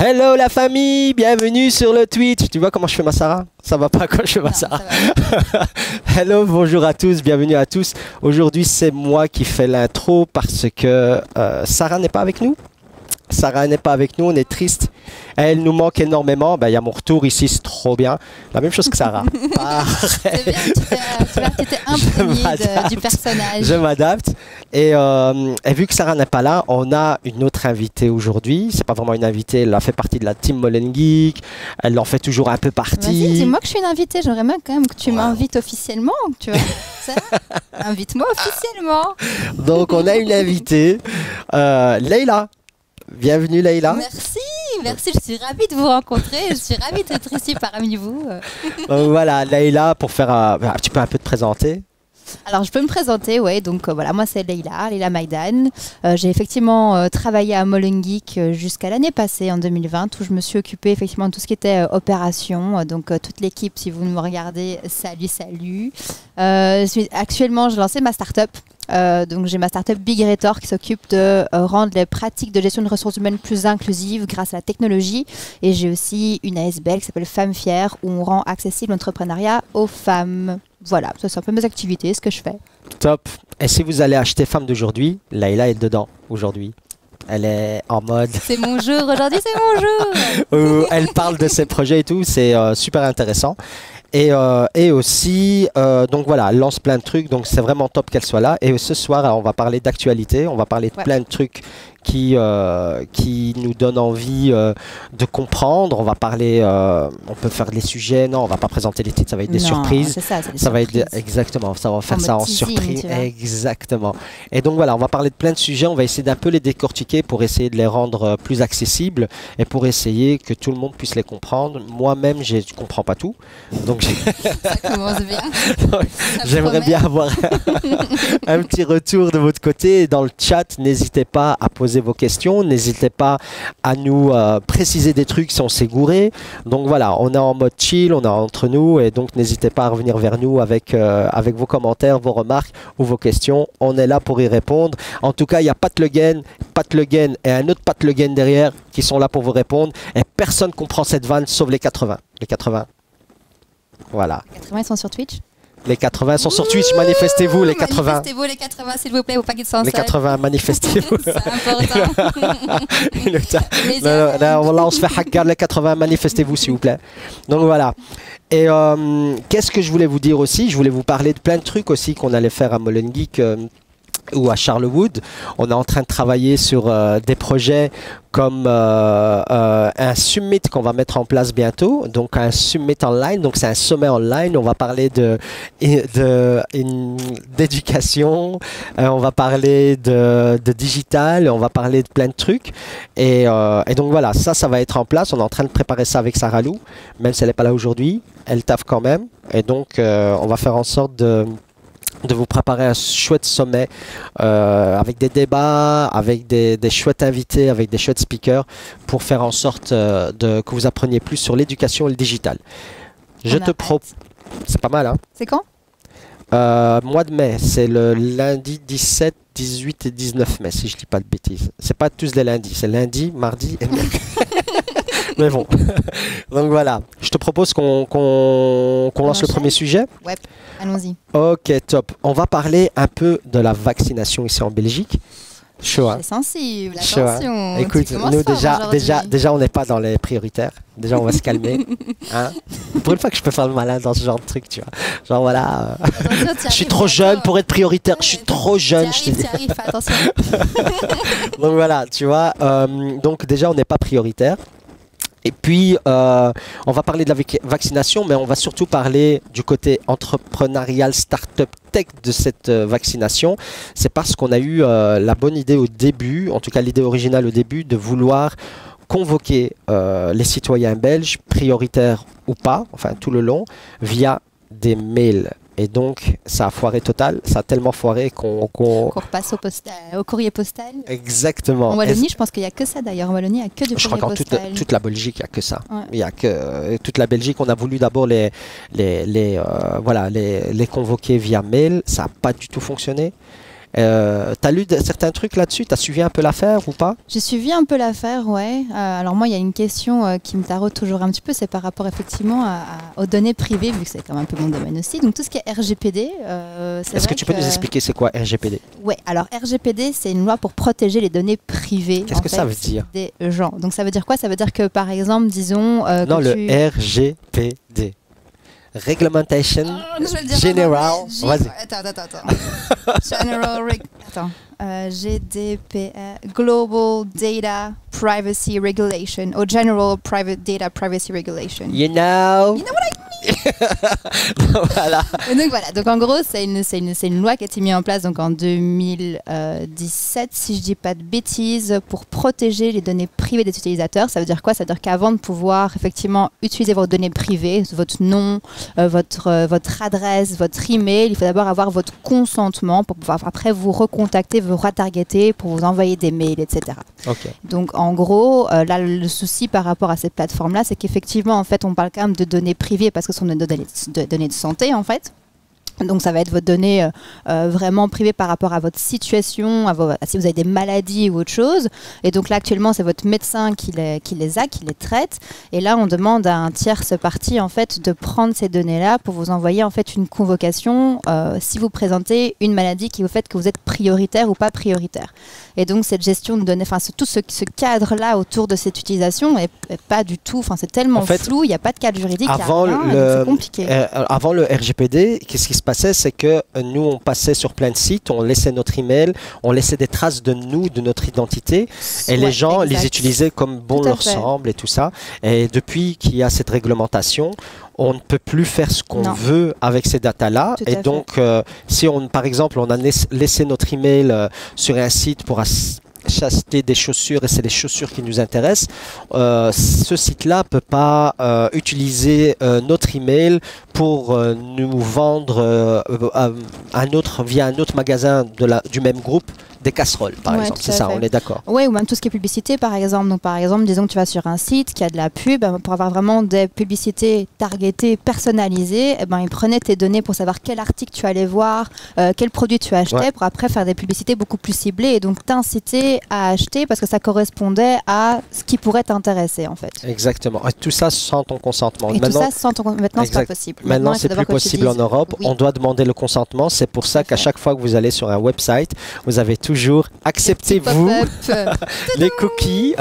Hello la famille, bienvenue sur le Twitch. Tu vois comment je fais ma Sarah? Ça va pas quand je fais ma Sarah? Hello, bonjour à tous, bienvenue à tous. Aujourd'hui c'est moi qui fais l'intro parce que Sarah n'est pas avec nous. Sarah n'est pas avec nous, on est triste. Elle nous manque énormément. Ben, y a mon retour ici, c'est trop bien. La même chose que Sarah. C'est bien, tu t'es imprégné du personnage. Je m'adapte. Et vu que Sarah n'est pas là, on a une autre invitée aujourd'hui. C'est pas vraiment une invitée, elle a fait partie de la team Molengeek. Elle en fait toujours un peu partie. Vas-y, dis-moi que je suis une invitée. J'aimerais bien quand même que tu m'invites officiellement. Tu vois. Invite-moi officiellement. Donc on a une invitée, Leïla. Bienvenue Leïla. Merci, je suis ravie de vous rencontrer, je suis ravie d'être ici parmi vous. Voilà, Leïla, pour faire tu peux un peu te présenter. Alors je peux me présenter, ouais, donc voilà, moi c'est Leïla Maïdan. J'ai effectivement travaillé à Molengeek jusqu'à l'année passée, en 2020, où je me suis occupée effectivement de tout ce qui était opération. Donc toute l'équipe, si vous me regardez, salut. Actuellement, j'ai lancé ma start-up. Donc j'ai ma startup Big Retor qui s'occupe de rendre les pratiques de gestion de ressources humaines plus inclusives grâce à la technologie. Et j'ai aussi une ASBL qui s'appelle Femmes Fières où on rend accessible l'entrepreneuriat aux femmes. Voilà, ça c'est un peu mes activités, ce que je fais. Top. Et si vous allez acheter Femmes d'aujourd'hui, Leïla est dedans aujourd'hui. Elle est en mode... C'est mon jour, aujourd'hui c'est mon jour. Elle parle de ses projets et tout, c'est super intéressant. Et aussi, donc voilà, elle lance plein de trucs, donc c'est vraiment top qu'elle soit là. Et ce soir, alors, on va parler d'actualité, on va parler de plein de trucs qui nous donnent envie de comprendre. On va parler, on peut faire les sujets, non, on va pas présenter les titres, ça va être des surprises. Ça va être exactement, ça va faire ça en surprise. Exactement. Et donc voilà, on va parler de plein de sujets, on va essayer d'un peu les décortiquer pour essayer de les rendre plus accessibles et pour essayer que tout le monde puisse les comprendre. Moi-même, je ne comprends pas tout, donc ça commence bien. J'aimerais bien avoir un petit retour de votre côté. Dans le chat, n'hésitez pas à poser vos questions, n'hésitez pas à nous préciser des trucs si on s'est gouré. Donc voilà, on est en mode chill, on est entre nous et donc n'hésitez pas à revenir vers nous avec vos commentaires, vos remarques ou vos questions. On est là pour y répondre. En tout cas, il y a Pat Le Guen et un autre Pat Le Guen derrière qui sont là pour vous répondre et personne comprend cette vanne sauf les 80. Les 80. Voilà. Les 80 ils sont sur Twitch. Les 80 sont sur Twitch, manifestez-vous les 80. Manifestez-vous les 80 s'il vous plaît, au paquet de sens. Les 80, manifestez-vous. C'est important. Là, on se fait hacker les 80, manifestez-vous s'il vous plaît. Donc voilà. Et qu'est-ce que je voulais vous dire aussi? Je voulais vous parler de plein de trucs aussi qu'on allait faire à Molengeek ou à Charlewood. On est en train de travailler sur des projets comme un summit qu'on va mettre en place bientôt, donc un summit online, donc c'est un sommet online. On va parler d'éducation, on va parler de digital, on va parler de plein de trucs et donc voilà, ça va être en place. On est en train de préparer ça avec Sarah Lou, même si elle n'est pas là aujourd'hui, elle taffe quand même et donc on va faire en sorte de vous préparer un chouette sommet avec des débats, avec des chouettes invités, avec des chouettes speakers pour faire en sorte que vous appreniez plus sur l'éducation et le digital. Je te propose... C'est pas mal, hein? C'est quand? Mois de mai, c'est le lundi 17, 18 et 19 mai, si je dis pas de bêtises. C'est pas tous les lundis, c'est lundi, mardi et mercredi. Mais bon, donc voilà, je te propose qu'on lance le premier sujet. Ouais, allons-y. Ok, top. On va parler un peu de la vaccination ici en Belgique. Chaud, hein? C'est sensible, chaud, attention. Hein? Écoute, nous déjà on n'est pas dans les prioritaires. Déjà on va se calmer. Hein? Pour une fois que je peux faire le malin dans ce genre de truc, tu vois. Genre voilà, je suis trop jeune pour être prioritaire. Je suis trop jeune. Attention. Donc voilà, tu vois. Donc déjà on n'est pas prioritaire. Et puis, on va parler de la vaccination, mais on va surtout parler du côté entrepreneurial, start-up, tech de cette vaccination. C'est parce qu'on a eu la bonne idée au début, en tout cas l'idée originale au début, de vouloir convoquer les citoyens belges, prioritaires ou pas, enfin tout le long, via des mails. Et donc, ça a foiré total. Ça a tellement foiré qu'on repasse au courrier postal. Exactement. En Wallonie, je pense qu'il n'y a que ça d'ailleurs. En Wallonie, il n'y a que du courrier postal. Je crois qu'en toute la Belgique, il n'y a que ça. Ouais. Il y a que toute la Belgique. On a voulu d'abord les convoquer via mail. Ça n'a pas du tout fonctionné. T'as lu certains trucs là-dessus? T'as suivi un peu l'affaire ou pas? J'ai suivi un peu l'affaire, ouais. Alors moi, il y a une question qui me taraude toujours un petit peu, c'est par rapport effectivement aux données privées, vu que c'est quand même un peu mon domaine aussi. Donc tout ce qui est RGPD. Est-ce que tu peux nous expliquer c'est quoi RGPD? Ouais, alors RGPD, c'est une loi pour protéger les données privées. Qu'est-ce que ça veut dire? Des gens. Donc ça veut dire quoi? Ça veut dire que par exemple, disons... non, le RGPD. Regulation General. Vas-y. Attends. GDPR, Global Data Privacy Regulation, ou General Private Data Privacy Regulation. You know what I mean. Voilà. Et donc voilà, donc en gros c'est une loi qui a été mise en place donc en 2017 si je dis pas de bêtises pour protéger les données privées des utilisateurs. Ça veut dire quoi? Ça veut dire qu'avant de pouvoir effectivement utiliser vos données privées, votre nom, votre adresse, votre email, il faut d'abord avoir votre consentement pour pouvoir après vous recontacter, vous retargeter pour vous envoyer des mails, etc. Okay. Donc en gros, là le souci par rapport à cette plateforme-là, c'est qu'effectivement en fait on parle quand même de données privées parce que ce sont des données de santé en fait. Donc ça va être votre donnée vraiment privée par rapport à votre situation, si vous avez des maladies ou autre chose. Et donc là actuellement c'est votre médecin qui les traite. Et là on demande à un tierce partie en fait de prendre ces données-là pour vous envoyer en fait une convocation si vous présentez une maladie qui vous fait que vous êtes prioritaire ou pas prioritaire. Et donc cette gestion de données, enfin tout ce cadre-là autour de cette utilisation est pas du tout, enfin c'est tellement flou, il n'y a pas de cadre juridique, c'est compliqué. Avant le RGPD, qu'est-ce qui se passait, c'est que nous on passait sur plein de sites, on laissait notre email, on laissait des traces de nous, de notre identité, et les gens les utilisaient comme bon leur semble et tout ça. Et depuis qu'il y a cette réglementation, on ne peut plus faire ce qu'on veut avec ces datas-là. Et donc, si par exemple, on a laissé notre email sur un site pour acheter des chaussures et c'est les chaussures qui nous intéressent, ce site-là ne peut pas utiliser notre email pour nous vendre via un autre magasin du même groupe des casseroles, par exemple. C'est ça, on est d'accord. Oui, ou même tout ce qui est publicité, par exemple. Donc, par exemple, disons que tu vas sur un site qui a de la pub, pour avoir vraiment des publicités targetées, personnalisées, ils prenaient tes données pour savoir quel article tu allais voir, quel produit tu achetais, pour après faire des publicités beaucoup plus ciblées et donc t'inciter à acheter parce que ça correspondait à ce qui pourrait t'intéresser, en fait. Exactement. Et tout ça sans ton consentement. Et maintenant, tout ça sans ton consentement. Maintenant, c'est pas possible. Maintenant, c'est plus possible en Europe. Oui. On doit demander le consentement. C'est pour ça qu'à chaque fois que vous allez sur un website, vous avez toujours acceptez-vous les cookies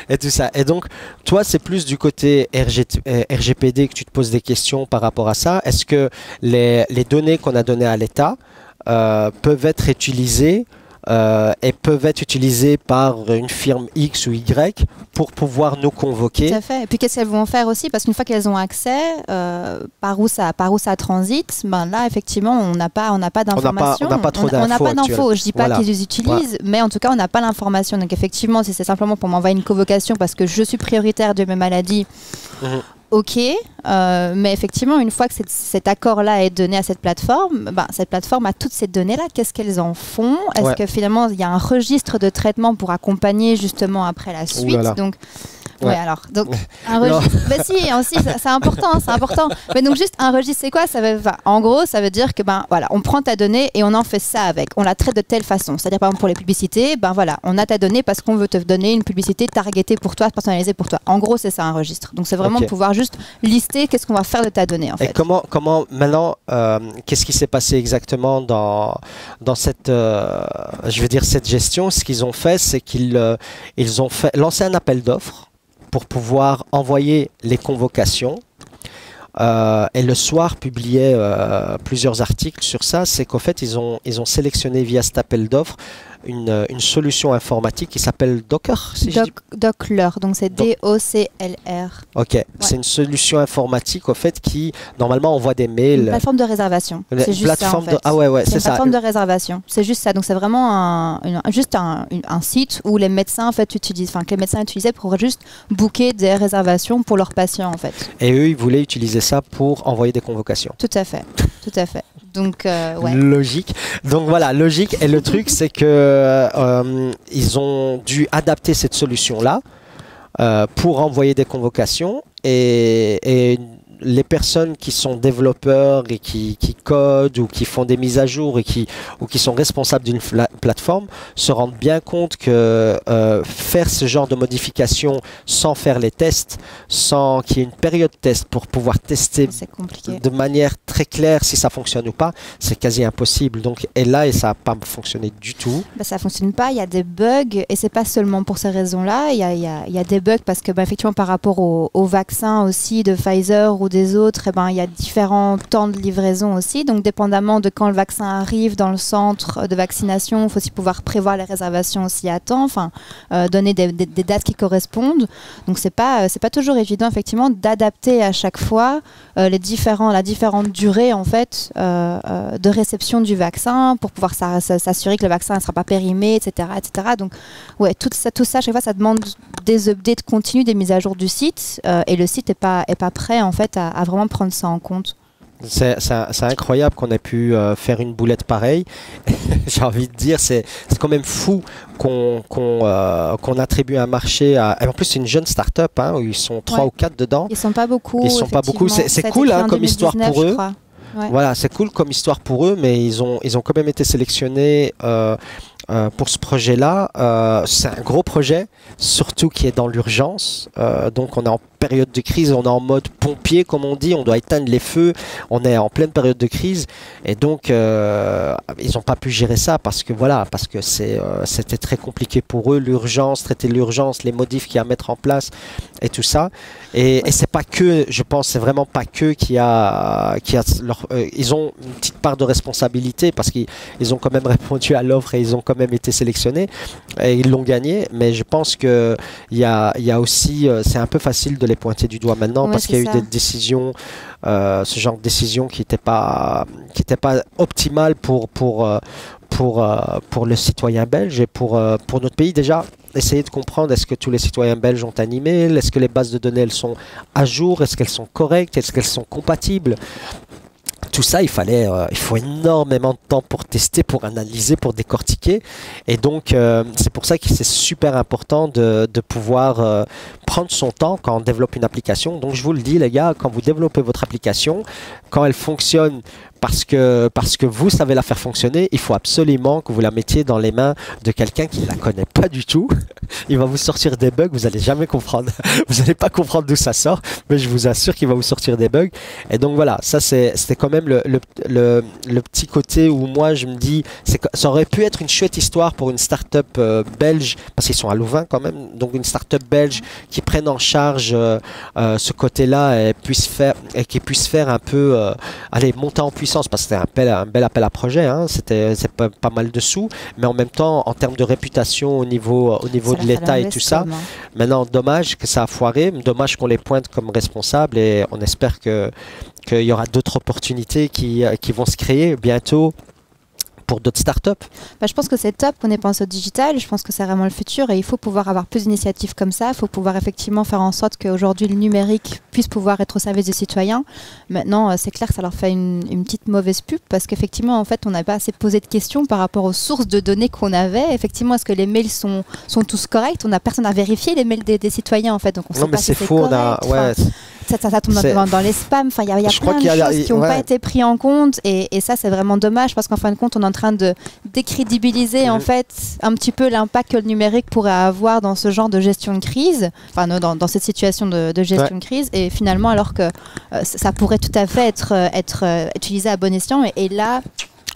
et tout ça. Et donc, toi, c'est plus du côté RGPD que tu te poses des questions par rapport à ça. Est-ce que les données qu'on a données à l'État peuvent être utilisées et peuvent être utilisées par une firme X ou Y pour pouvoir nous convoquer. Tout à fait. Et puis qu'est-ce qu'elles vont faire aussi? Parce qu'une fois qu'elles ont accès, par où ça transite, là effectivement on n'a pas d'informations. On n'a pas trop d'infos. On n'a pas d'infos. Je dis pas qu'ils les utilisent, mais en tout cas on n'a pas l'information. Donc effectivement, si c'est simplement pour m'envoyer une convocation parce que je suis prioritaire de mes maladies. Ok, mais effectivement, une fois que cet accord-là est donné à cette plateforme a toutes ces données-là. Qu'est-ce qu'elles en font? Est-ce que finalement, il y a un registre de traitement pour accompagner justement après la suite? Donc, ouais, alors, donc, un registre. Bah si, c'est important, c'est important. Mais donc, juste un registre, c'est quoi? En gros, ça veut dire que, on prend ta donnée et on en fait ça avec. On la traite de telle façon. C'est-à-dire, par exemple, pour les publicités, on a ta donnée parce qu'on veut te donner une publicité targetée pour toi, personnalisée pour toi. En gros, c'est ça, un registre. Donc, c'est vraiment de pouvoir juste lister qu'est-ce qu'on va faire de ta donnée, en fait. Et comment maintenant, qu'est-ce qui s'est passé exactement dans cette, cette gestion? Ce qu'ils ont fait, c'est qu'ils ont lancé un appel d'offres pour pouvoir envoyer les convocations. Et le soir publiait plusieurs articles sur ça. C'est qu'en fait, ils ont sélectionné via cet appel d'offres une solution informatique qui s'appelle Docker. Dockler, donc c'est D-O-C-L-R. Ok, ouais. C'est une solution informatique au fait qui normalement envoie des mails. Une plateforme de réservation. C'est juste ça en fait. Ah ouais, c'est une ça. plateforme de réservation. C'est juste ça. Donc c'est vraiment juste un site où les médecins en fait utilisent, que les médecins utilisaient pour juste booker des réservations pour leurs patients en fait. Et eux, ils voulaient utiliser ça pour envoyer des convocations. Tout à fait, tout à fait. Donc ouais. Logique. Donc voilà, logique. Et le truc, c'est que ils ont dû adapter cette solution-là pour envoyer des convocations et les personnes qui sont développeurs et qui codent ou qui font des mises à jour ou qui sont responsables d'une plateforme se rendent bien compte que faire ce genre de modifications sans faire les tests, sans qu'il y ait une période test pour pouvoir tester de manière très claire si ça fonctionne ou pas, c'est quasi impossible. Donc, et ça n'a pas fonctionné du tout. Ça ne fonctionne pas, il y a des bugs et c'est pas seulement pour ces raisons-là. Il y a des bugs parce que effectivement par rapport au vaccin aussi de Pfizer ou des autres, il y a différents temps de livraison aussi. Donc dépendamment de quand le vaccin arrive dans le centre de vaccination, il faut aussi pouvoir prévoir les réservations aussi à temps, donner des dates qui correspondent. Donc c'est pas toujours évident effectivement d'adapter à chaque fois la différente durée en fait de réception du vaccin pour pouvoir s'assurer que le vaccin ne sera pas périmé, etc., etc. Donc ouais, tout ça à chaque fois ça demande des updates continus, des mises à jour du site et le site est pas prêt en fait à vraiment prendre ça en compte. C'est incroyable qu'on ait pu faire une boulette pareille. J'ai envie de dire, c'est quand même fou qu'on attribue un marché à... Et en plus, c'est une jeune start-up, hein, où ils sont 3 ou 4 dedans. Ils sont pas beaucoup. Ils sont pas beaucoup. C'est cool hein, comme histoire pour eux. Ouais. Voilà, c'est cool comme histoire pour eux, mais ils ont quand même été sélectionnés pour ce projet-là. C'est un gros projet, surtout qui est dans l'urgence. Donc on est en période de crise, on est en mode pompier, comme on dit, on doit éteindre les feux, on est en pleine période de crise. Et donc ils n'ont pas pu gérer ça parce que c'était très compliqué pour eux, l'urgence, traiter l'urgence, les modifs qu'il y a à mettre en place et tout ça. Et c'est pas que, je pense, c'est vraiment pas que ils ont une petite part de responsabilité parce qu'ils ont quand même répondu à l'offre et ils ont quand même été sélectionnés et ils l'ont gagné. Mais je pense que il y a aussi, c'est un peu facile de les pointer du doigt maintenant parce qu'il y a eu des décisions, ce genre de décisions qui n'étaient pas optimales pour le citoyen belge et pour notre pays déjà. Essayer de comprendre, est-ce que tous les citoyens belges ont un email, est-ce que les bases de données elles sont à jour, est-ce qu'elles sont correctes, est-ce qu'elles sont compatibles. Tout ça, il faut énormément de temps pour tester, pour analyser, pour décortiquer. Et donc, c'est pour ça que c'est super important de pouvoir prendre son temps quand on développe une application. Donc, je vous le dis, les gars, quand vous développez votre application, quand elle fonctionne parce que vous savez la faire fonctionner, il faut absolument que vous la mettiez dans les mains de quelqu'un qui ne la connaît pas du tout. Il va vous sortir des bugs, vous n'allez jamais comprendre. Vous n'allez pas comprendre d'où ça sort, mais je vous assure qu'il va vous sortir des bugs. Et donc voilà, ça c'était quand même le petit côté où moi je me dis, ça aurait pu être une chouette histoire pour une start-up belge, parce qu'ils sont à Louvain quand même, donc une start-up belge qui prenne en charge ce côté-là et qui puisse faire un peu, monter en puissance, parce que c'était un bel appel à projet, hein. C'est pas mal de sous, mais en même temps, en termes de réputation au niveau de l'État et tout ça, maintenant, dommage que ça a foiré, dommage qu'on les pointe comme responsables et on espère qu'il y aura d'autres opportunités qui vont se créer bientôt pour d'autres startups. Je pense que c'est top qu'on ait pensé au digital, je pense que c'est vraiment le futur et il faut pouvoir avoir plus d'initiatives comme ça, il faut pouvoir effectivement faire en sorte qu'aujourd'hui le numérique puisse pouvoir être au service des citoyens. Maintenant, c'est clair que ça leur fait une petite mauvaise pub parce qu'effectivement, en fait, on n'a pas assez posé de questions par rapport aux sources de données qu'on avait. Effectivement, est-ce que les mails sont tous corrects? Personne n'a vérifié les mails des citoyens, en fait, donc on sait pas si c'est correct. Ça tombe dans les spams. Il y a plein de choses qui n'ont pas été prises en compte et ça, c'est vraiment dommage parce qu'en fin de compte, on est en train de décrédibiliser en fait un petit peu l'impact que le numérique pourrait avoir dans ce genre de gestion de crise, dans cette situation de gestion de crise et finalement alors que ça pourrait tout à fait être utilisé à bon escient et là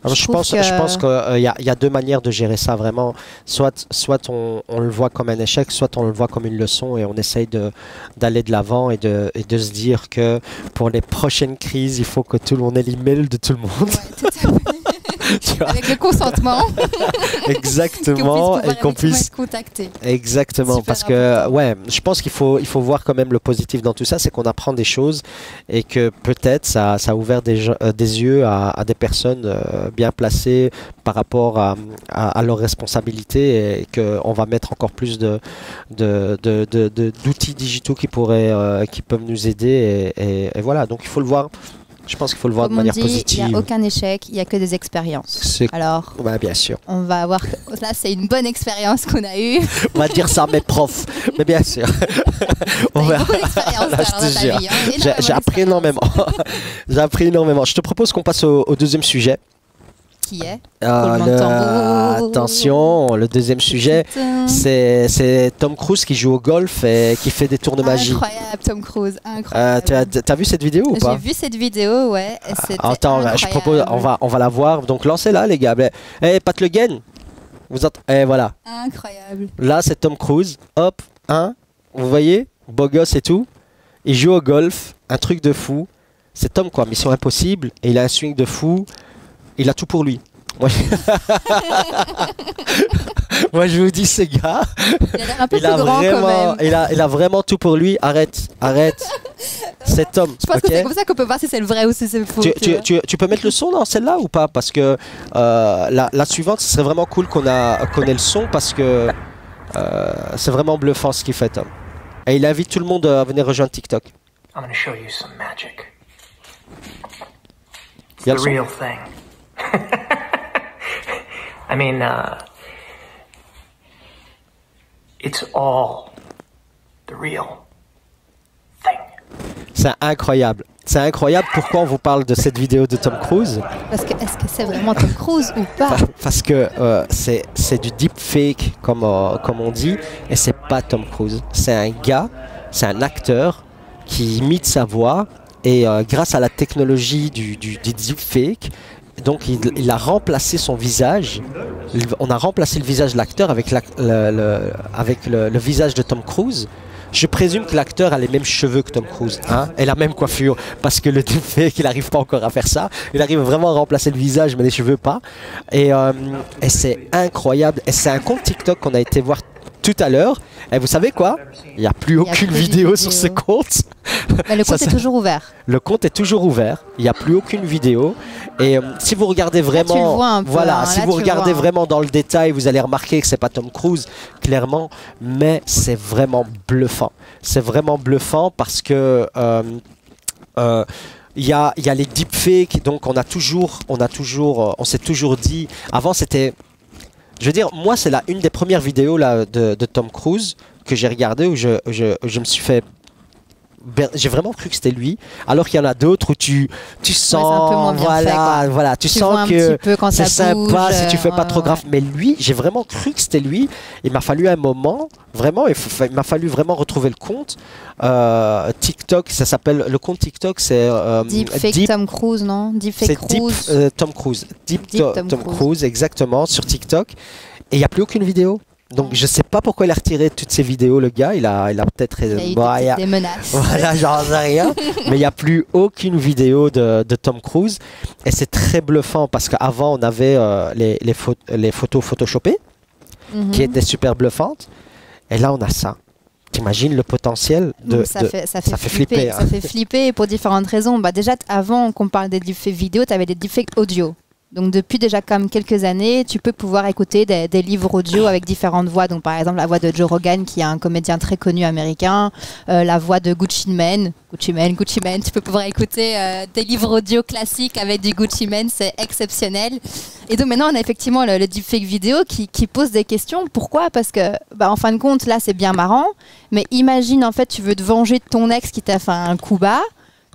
je pense qu'il y a deux manières de gérer ça vraiment. Soit on le voit comme un échec, soit on le voit comme une leçon et on essaye d'aller de l'avant et de se dire que pour les prochaines crises, il faut que tout le monde ait l'email de tout le monde. Ouais, tout à fait. Avec le consentement. Exactement. Et qu'on puisse contacter. Exactement. Super parce que, je pense qu'il faut voir quand même le positif dans tout ça, c'est qu'on apprend des choses et que peut-être ça a ouvert des yeux à des personnes bien placées par rapport à leurs responsabilités et qu'on va mettre encore plus d'outils digitaux qui peuvent nous aider et voilà. Donc il faut le voir Je pense qu'il faut le voir de Comme on manière dit, positive. il n'y a aucun échec, il n'y a que des expériences. Alors, ouais, bien sûr. on va voir que là, c'est une bonne expérience qu'on a eue. On va dire ça à mes profs. Mais bien sûr. On a beaucoup d'expérience dans ta vie. Hein, j'ai appris énormément. J'ai appris énormément. Je te propose qu'on passe au deuxième sujet. Qui est Attention, le deuxième sujet, c'est Tom Cruise qui joue au golf et qui fait des tours de magie. Incroyable, Tom Cruise, incroyable. T'as vu cette vidéo ou pas? J'ai vu cette vidéo, ouais. Attends, incroyable. je propose, on va la voir. Donc lancez-la, les gars. Pat Le Guen, et voilà. Incroyable. Là, c'est Tom Cruise. Hop, vous voyez, beau gosse et tout. Il joue au golf, un truc de fou. C'est Tom quoi, Mission Impossible. Et il a un swing de fou. Il a tout pour lui. Moi, je vous dis, ce gars, il a l'air un peu plus grand quand même. Il a vraiment tout pour lui. Arrête. C'est Tom. Je pense que c'est comme ça qu'on peut voir si c'est le vrai ou si c'est le faux. Tu peux mettre le son dans celle-là ou pas? Parce que la suivante, ce serait vraiment cool qu'on ait le son parce que c'est vraiment bluffant ce qu'il fait, Tom. Et il invite tout le monde à venir rejoindre TikTok. I'm gonna show you some magic. It's the real thing. I mean, it's all the real thing. C'est incroyable. C'est incroyable. Pourquoi on vous parle de cette vidéo de Tom Cruise? Parce que est-ce que c'est vraiment Tom Cruise ou pas? Parce que c'est du deepfake comme on dit, et c'est pas Tom Cruise. C'est un gars, c'est un acteur qui imite sa voix et grâce à la technologie du deepfake, donc il a remplacé son visage. On a remplacé le visage de l'acteur avec le visage de Tom Cruise. Je présume que l'acteur a les mêmes cheveux que Tom Cruise, hein, et la même coiffure, parce que le deepfake, il n'arrive pas encore à faire ça. Il arrive vraiment à remplacer le visage, mais les cheveux pas. Et c'est incroyable. Et c'est un compte TikTok qu'on a été voir tout à l'heure. Et vous savez quoi? Il n'y a plus aucune vidéo sur ce compte. Mais le compte est toujours ouvert. Le compte est toujours ouvert. Il n'y a plus aucune vidéo. Et si vous regardez vraiment, là, tu le vois un peu, voilà, hein, si là, vous tu regardez vois, hein. vraiment dans le détail, vous allez remarquer que c'est pas Tom Cruise, clairement, mais c'est vraiment bluffant. C'est vraiment bluffant parce que il y a les deepfakes, donc on s'est toujours dit. Avant, c'était, je veux dire, moi, c'est une des premières vidéos là de Tom Cruise que j'ai regardé où je me suis fait. J'ai vraiment cru que c'était lui, alors qu'il y en a d'autres où tu sens, voilà, tu sens que c'est sympa si tu fais pas trop grave. Mais lui, j'ai vraiment cru que c'était lui. Il m'a fallu un moment, vraiment, il m'a fallu vraiment retrouver le compte. TikTok, ça s'appelle, le compte TikTok, c'est Deepfake Tom Cruise, non? Deepfake Cruise. Tom Cruise, Tom Cruise, exactement, sur TikTok. Et il n'y a plus aucune vidéo. Donc je sais pas pourquoi il a retiré toutes ces vidéos, le gars, il a peut-être des menaces. Voilà, j'en sais rien. Mais il n'y a plus aucune vidéo de Tom Cruise. Et c'est très bluffant parce qu'avant on avait les photos photoshopées qui étaient super bluffantes. Et là on a ça. T'imagines le potentiel ça fait flipper. Hein. Ça fait flipper pour différentes raisons. Bah déjà, avant qu'on parle des deepfakes vidéo, tu avais des deepfakes audio. Donc depuis déjà comme quelques années, tu peux pouvoir écouter des livres audio avec différentes voix. Donc par exemple la voix de Joe Rogan, qui est un comédien très connu américain, la voix de Gucci Mane. Tu peux pouvoir écouter des livres audio classiques avec du Gucci Mane, c'est exceptionnel. Et donc maintenant on a effectivement le deepfake vidéo qui pose des questions. Pourquoi? Parce que en fin de compte là c'est bien marrant, mais imagine en fait tu veux te venger de ton ex qui t'a fait un coup bas.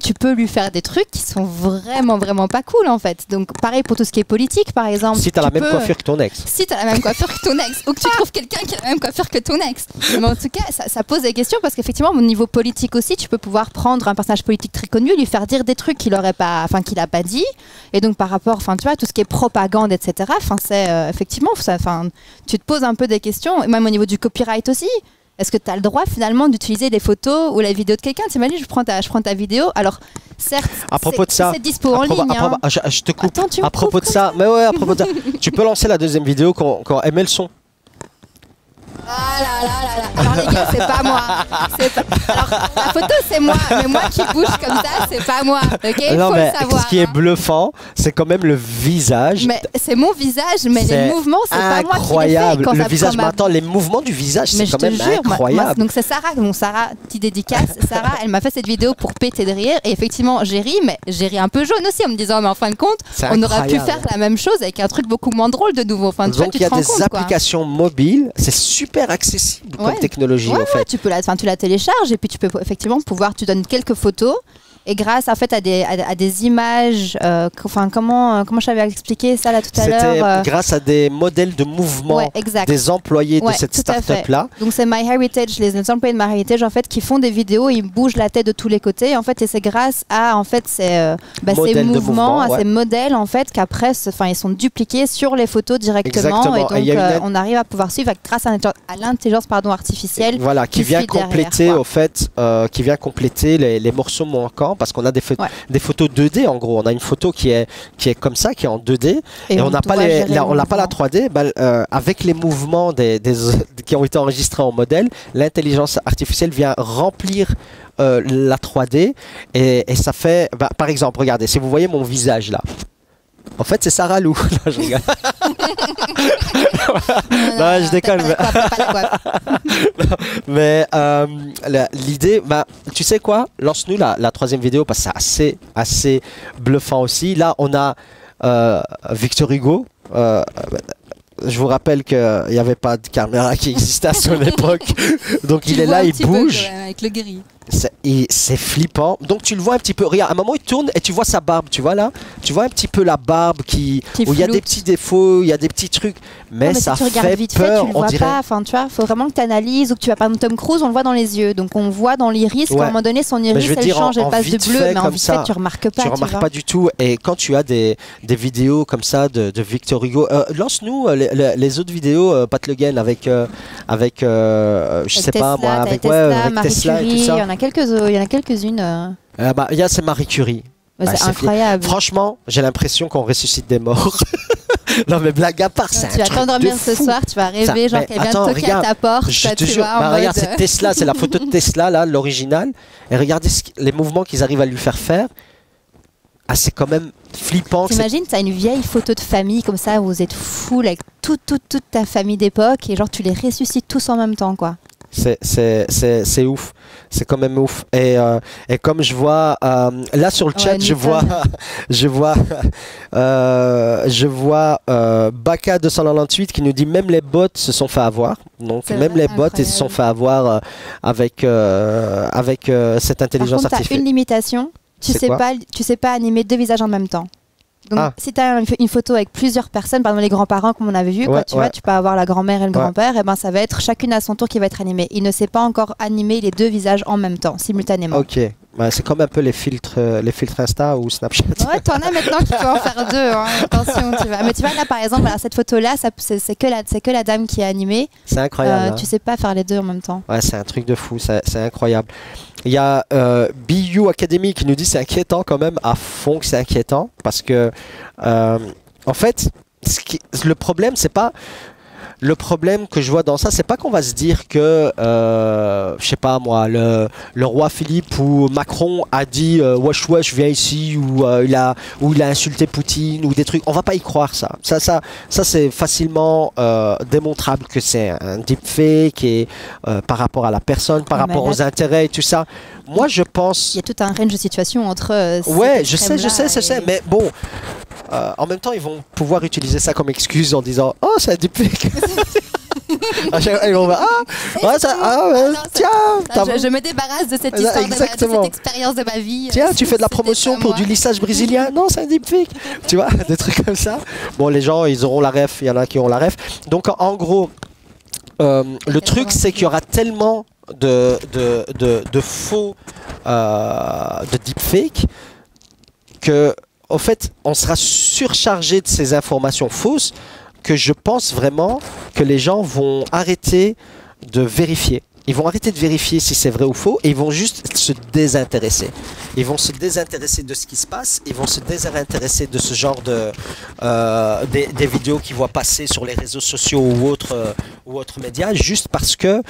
Tu peux lui faire des trucs qui sont vraiment pas cool en fait. Donc pareil pour tout ce qui est politique par exemple. Si tu as la même coiffure que ton ex. Si tu as la même coiffure que ton ex. Ou que tu trouves quelqu'un qui a la même coiffure que ton ex. Mais en tout cas ça pose des questions parce qu'effectivement au niveau politique aussi tu peux pouvoir prendre un personnage politique très connu, lui faire dire des trucs qu'il a pas dit. Et donc par rapport, tu vois, tout ce qui est propagande etc. C'est effectivement tu te poses un peu des questions. Et même au niveau du copyright aussi. Est-ce que tu as le droit finalement d'utiliser les photos ou la vidéo de quelqu'un? T'imagines, je prends ta vidéo. Alors, certes, à propos de ça, c'est dispo en ligne. Je te coupe. Attends, à propos de ça, mais ouais, à propos de ça, tu peux lancer la deuxième vidéo quand elle met le son. Ah là là là là. Alors les gars, c'est pas moi. Alors la photo c'est moi, mais moi qui bouge comme ça, c'est pas moi. Ok, il Non, faut mais le savoir. ce qui est hein. bluffant, c'est quand même le visage. Mais c'est mon visage, mais C'est les mouvements, c'est pas moi qui les fais. incroyable. Quand Le ça visage, prend ma- maintenant, les mouvements du visage, Mais c'est je quand te même jure, incroyable. donc c'est Sarah, petite dédicace. Sarah, elle m'a fait cette vidéo pour péter de rire. Et effectivement, j'ai ri, mais j'ai ri un peu jaune aussi en me disant, mais en fin de compte, C'est on aurait pu incroyable. faire la même chose avec un truc beaucoup moins drôle de nouveau. Enfin, tu vois, Donc tu il y te a rends des compte, quoi. applications mobiles, c'est super accessible comme Ouais. technologie Ouais, en fait. ouais, tu la télécharges et puis tu peux effectivement tu donnes quelques photos. Et grâce en fait à des images, comment je t'avais expliqué ça là tout à C'était l'heure. grâce à des modèles de mouvement Ouais, exact. des employés Ouais, de cette tout à fait. start-up là. Donc c'est MyHeritage, les employés de MyHeritage en fait qui font des vidéos, ils bougent la tête de tous les côtés en fait et c'est grâce à en fait ces Modèles de mouvements, mouvement, à ouais. ces modèles en fait qu'après ils sont dupliqués sur les photos directement Exactement. et Et donc il y a une on arrive à pouvoir suivre grâce à l'intelligence artificielle. Voilà, qui vient suit derrière, compléter quoi. au fait, qui vient compléter les morceaux manquants parce qu'on a des photos 2D en gros. On a une photo qui est comme ça, qui est en 2D et on n'a pas on n'a pas la 3D. Avec les mouvements qui ont été enregistrés en modèle, l'intelligence artificielle vient remplir la 3D et ça fait, par exemple, regardez, si vous voyez mon visage là. En fait, c'est Sarah Lou. Non, je rigole. Non, je déconne. Mais l'idée, tu sais quoi? Lance-nous la troisième vidéo parce que c'est assez bluffant aussi. Là, on a Victor Hugo. Je vous rappelle qu'il n'y avait pas de caméra qui existait à son époque. Donc il est là, il bouge. Avec le gris. C'est flippant. Donc tu le vois un petit peu. Regarde, à un moment il tourne et tu vois sa barbe. Tu vois là? Tu vois un petit peu la barbe où il y a des petits défauts, il y a des petits trucs. Mais ça si tu regardes fait vite peur. tu le vois pas. Enfin, tu vois, faut vraiment que tu analyses ou que tu vas par exemple Tom Cruise, on le voit dans les yeux. Donc on voit dans l'iris qu'à un moment donné son iris elle change, elle passe de bleu, mais en vite fait tu remarques pas. Tu remarques pas du tout. Et quand tu as des vidéos comme ça de Victor Hugo, lance-nous les autres vidéos, Pat Le Guen avec je sais pas moi, avec Tesla et tout ça. Il y en a quelques-unes. C'est Marie Curie. C'est incroyable. Franchement, j'ai l'impression qu'on ressuscite des morts. Non mais blague à part, c'est un truc de fou. Tu vas t'endormir ce soir, tu vas rêver genre qu'elle vient de toquer à ta porte. Je te jure, regarde, c'est Tesla, c'est la photo de Tesla là, l'original. Et regardez les mouvements qu'ils arrivent à lui faire faire. Ah, c'est quand même flippant. T'imagines, t'as une vieille photo de famille comme ça où vous êtes full avec toute ta famille d'époque et genre tu les ressuscites tous en même temps quoi. C'est ouf, c'est quand même ouf. Et comme je vois là sur le chat, je vois Baka 298 qui nous dit même les bots se sont fait avoir. Donc même les bots ils se sont fait avoir avec cette intelligence artificielle. artificielle. T'as une limitation, tu sais pas animer deux visages en même temps. Donc, si tu as une photo avec plusieurs personnes, par exemple les grands-parents, comme on avait vu, tu vois, tu peux avoir la grand-mère et le grand-père, et ben ça va être chacune à son tour qui va être animée. Il ne sait pas encore animer les deux visages en même temps, simultanément. Ok, c'est comme un peu les filtres Insta ou Snapchat. Ouais, t'en as maintenant qui peuvent en faire deux. Hein. Attention, tu vois. Mais tu vois là, par exemple, cette photo-là, c'est que la dame qui est animée. C'est incroyable. Tu sais pas faire les deux en même temps. Ouais, c'est un truc de fou, c'est incroyable. Il y a BU Academy qui nous dit c'est inquiétant quand même, à fond que c'est inquiétant, parce que en fait, le problème c'est pas... Le problème que je vois dans ça, c'est pas qu'on va se dire que, je sais pas moi, le roi Philippe ou Macron a dit wesh wesh viens ici, ou il a insulté Poutine ou des trucs. On va pas y croire ça. Ça c'est facilement démontrable que c'est un deepfake et par rapport à la personne, par rapport aux intérêts et tout ça. Moi je pense. Il y a tout un range de situations entre. Ouais, je sais, mais bon. En même temps, ils vont pouvoir utiliser ça comme excuse en disant « Oh, c'est un deepfake !» Et on va tiens, je me débarrasse de cette histoire, de cette expérience de ma vie. Tiens, tu fais de la promotion pour du lissage brésilien. Non, c'est un deepfake. Tu vois, des trucs comme ça. Bon, les gens, ils auront la ref. Il y en a qui auront la ref. Donc, en gros, le truc, c'est qu'il y aura tellement de faux, de deepfake que au fait, on sera surchargé de ces informations fausses que je pense vraiment que les gens vont arrêter de vérifier. Ils vont arrêter de vérifier si c'est vrai ou faux et ils vont juste se désintéresser. ils vont se désintéresser de ce qui se passe, ils vont se désintéresser de ce genre de des vidéos qu'ils voient passer sur les réseaux sociaux ou autres médias, juste parce qu'il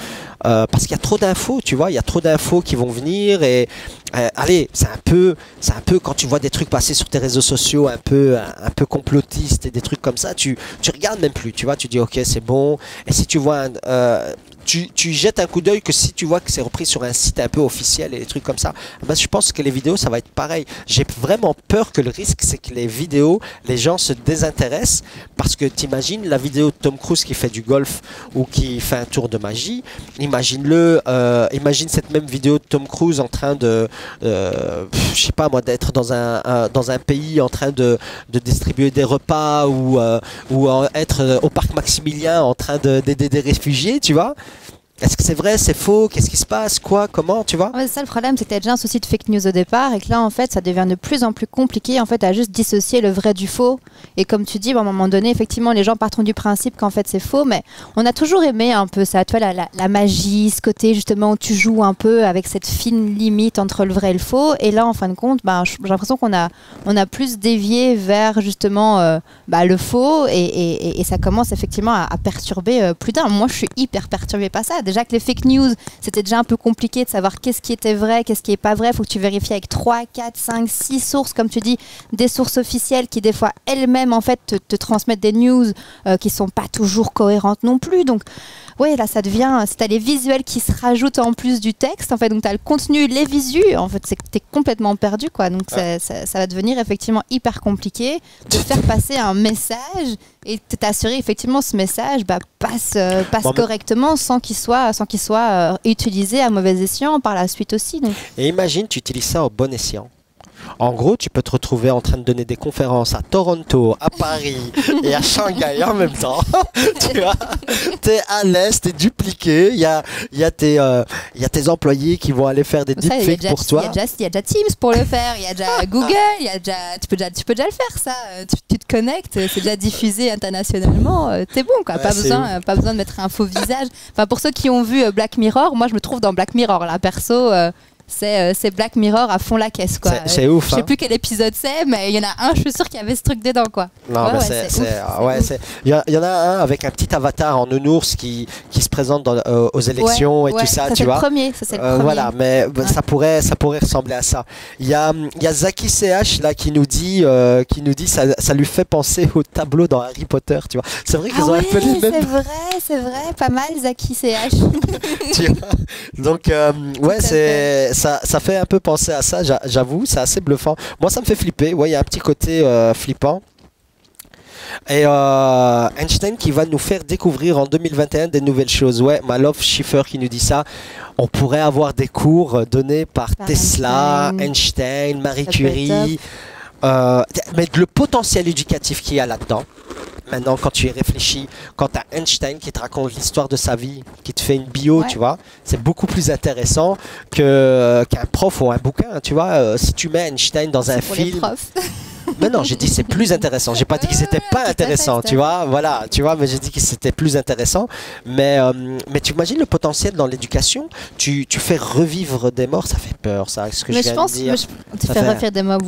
y a trop d'infos, tu vois, il y a trop d'infos qui vont venir et allez, c'est un peu quand tu vois des trucs passer sur tes réseaux sociaux un peu complotistes et des trucs comme ça, tu regardes même plus, tu vois, tu dis ok c'est bon, et si tu vois tu jettes un coup d'œil que si tu vois que c'est repris sur un site un peu officiel et des trucs comme ça, ben, je pense que les vidéos ça va être pareil. J'ai vraiment peur que le risque c'est que les vidéos, les gens se désintéressent parce que t'imagines la vidéo de Tom Cruise qui fait du golf ou qui fait un tour de magie, imagine cette même vidéo de Tom Cruise en train de je sais pas moi, d'être dans un pays en train de distribuer des repas ou être au parc Maximilien en train d'aider des réfugiés, tu vois. Est-ce que c'est vrai, c'est faux? Qu'est-ce qui se passe? Quoi? Comment? Tu vois? Ouais, c'est ça le problème, c'est que tu as déjà un souci de fake news au départ et que là en fait ça devient de plus en plus compliqué en fait à juste dissocier le vrai du faux. Et comme tu dis, à un moment donné, effectivement les gens partent du principe qu'en fait c'est faux, mais on a toujours aimé un peu ça, tu vois, la magie, ce côté justement où tu joues un peu avec cette fine limite entre le vrai et le faux. Et là en fin de compte, j'ai l'impression qu'on a plus dévié vers justement le faux et ça commence effectivement à perturber plus d'un. Moi je suis hyper perturbée par ça. Déjà que les fake news, c'était déjà un peu compliqué de savoir qu'est-ce qui était vrai, qu'est-ce qui n'est pas vrai. Il faut que tu vérifies avec 3, 4, 5, 6 sources, comme tu dis, des sources officielles qui des fois elles-mêmes en fait te transmettent des news qui sont pas toujours cohérentes non plus. Donc oui, là ça devient, si tu as les visuels qui se rajoutent en plus du texte, en fait, donc tu as le contenu, les visus, en fait, c'est que tu es complètement perdu, quoi. Donc ça va devenir effectivement hyper compliqué de faire passer un message et t'assurer effectivement ce message passe correctement sans qu'il soit utilisé à mauvais escient par la suite aussi. Donc. Et imagine, tu utilises ça au bon escient. En gros, tu peux te retrouver en train de donner des conférences à Toronto, à Paris et à Shanghai en même temps. Tu vois, t'es à l'aise, t'es dupliqué. Il y a tes employés qui vont aller faire des deepfakes pour toi. Il y a déjà Teams pour le faire. Il y a déjà Google. Tu peux déjà le faire ça. Tu te connectes. C'est déjà diffusé internationalement. T'es bon quoi. Pas besoin de mettre un faux visage. Enfin, pour ceux qui ont vu Black Mirror, moi je me trouve dans Black Mirror là perso. C'est Black Mirror à fond la caisse quoi. C'est ouf. Je sais plus quel épisode c'est, mais il y en a un, je suis sûre qu'il y avait ce truc dedans quoi. Non, il y en a un avec un petit avatar en nounours qui se présente aux élections et tout ça, tu vois. C'est le premier. Voilà, mais ça pourrait ressembler à ça. Il y a Zaki CH là qui nous dit ça lui fait penser au tableau dans Harry Potter, tu vois. C'est vrai qu'ils ont appelé le même. C'est vrai, pas mal Zaki CH. Tu vois. Donc ça fait un peu penser à ça, j'avoue, c'est assez bluffant. Moi, ça me fait flipper. Ouais, il y a un petit côté flippant. Et Einstein qui va nous faire découvrir en 2021 des nouvelles choses. Ouais, Malov Schiffer qui nous dit ça. On pourrait avoir des cours donnés par Tesla, Einstein, Marie Curie. Mais le potentiel éducatif qu'il y a là-dedans. Maintenant, quand tu y réfléchis, quand tu as Einstein qui te raconte l'histoire de sa vie, qui te fait une bio, tu vois, c'est beaucoup plus intéressant qu'un prof ou un bouquin, tu vois. Si tu mets Einstein dans un film... Mais non, j'ai dit c'est plus intéressant. J'ai pas dit que c'était pas intéressant, tu vois. Voilà, tu vois, mais j'ai dit que c'était plus intéressant. Mais tu imagines le potentiel dans l'éducation. Tu fais revivre des morts, ça fait peur, ça. Ce que je viens de dire. Tu fais revivre des morts,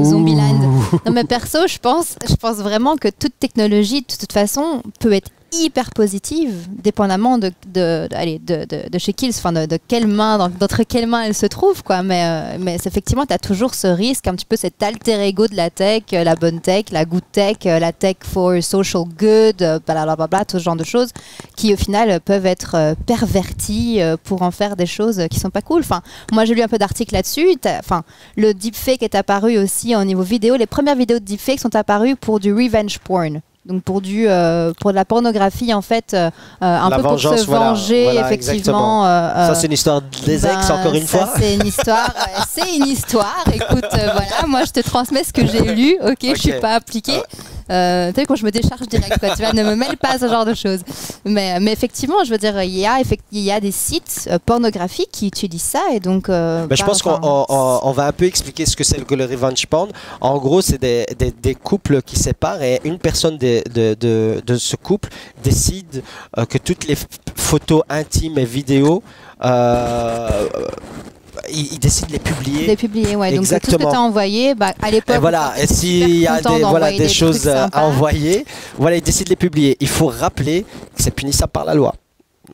Zombieland. Non, mais perso, je pense vraiment que toute technologie, de toute façon, peut être hyper positive, dépendamment de chez qui, enfin de quelle main, d'entre quelles mains elle se trouve, quoi. Mais effectivement, tu as toujours ce risque, un petit peu cet alter ego de la tech, la bonne tech, la good tech, la tech for social good, blablabla, tout ce genre de choses qui, au final, peuvent être perverties pour en faire des choses qui sont pas cool. Enfin, moi, j'ai lu un peu d'articles là-dessus. Enfin, le deepfake est apparu aussi au niveau vidéo. Les premières vidéos de deepfake sont apparues pour du revenge porn. Donc pour de la pornographie en fait, un peu pour se venger, voilà, effectivement. Ça c'est une histoire des ex encore une fois. C'est une histoire, Écoute, voilà, moi je te transmets ce que j'ai lu. Ok, je suis pas appliquée. Tu sais, quand je me décharge direct, quoi, tu vois, ne me mêle pas à ce genre de choses. Mais effectivement, je veux dire, il y a des sites pornographiques qui utilisent ça et donc. Je pense qu'on va un peu expliquer ce que c'est le revenge porn. En gros, c'est des couples qui séparent et une personne de ce couple décide que toutes les photos intimes et vidéos ils décident de les publier. Les publier, ouais. Donc tout ce que Exactement. tu as envoyé, bah, à l'époque. Et voilà, et s'il y a des choses à envoyer, voilà, ils décident de les publier. Il faut rappeler que c'est punissable par la loi.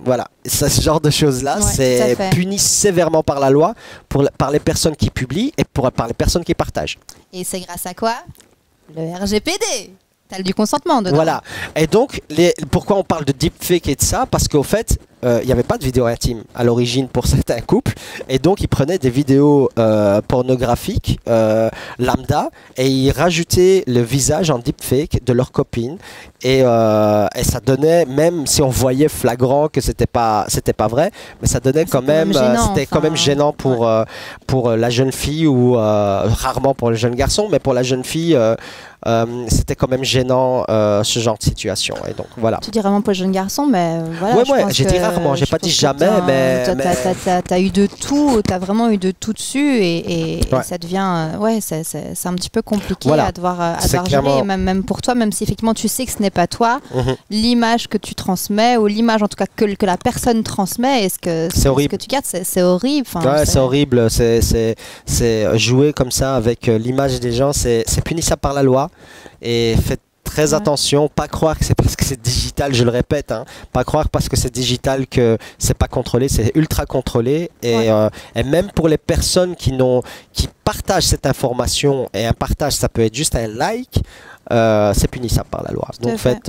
Voilà, et ça, ce genre de choses-là, Ouais, c'est tout à fait. puni sévèrement par la loi par les personnes qui publient et par les personnes qui partagent. Et c'est grâce à quoi? Le RGPD. T'as du consentement dedans. Voilà. Et donc, pourquoi on parle de deepfake et de ça? Parce qu'au fait, il n'y avait pas de vidéo intime à l'origine pour certains couples. Et donc, ils prenaient des vidéos pornographiques lambda et ils rajoutaient le visage en deepfake de leur copine. Et ça donnait, même si on voyait flagrant que c'était pas vrai, mais ça donnait quand même, c'était quand même gênant pour la jeune fille ou rarement pour le jeune garçon, mais pour la jeune fille, c'était quand même gênant ce genre de situation. Et donc voilà. Tu dis vraiment pour le jeune garçon, mais voilà. Ouais, j'ai dit rarement, j'ai pas dit jamais, mais. T'as eu de tout, t'as vraiment eu de tout dessus et ça devient. C'est un petit peu compliqué à devoir gérer, même pour toi, même si effectivement tu sais que ce n'est pas toi, l'image que tu transmets, ou l'image en tout cas que la personne transmet, est-ce que tu gardes, c'est horrible. Ouais, c'est horrible, c'est jouer comme ça avec l'image des gens, c'est punissable par la loi. Et faites très attention, pas croire que c'est parce que c'est digital, je le répète, hein, pas croire parce que c'est digital que c'est pas contrôlé, c'est ultra contrôlé. Et même pour les personnes qui partagent cette information, et un partage ça peut être juste un like, c'est punissable par la loi. Donc faites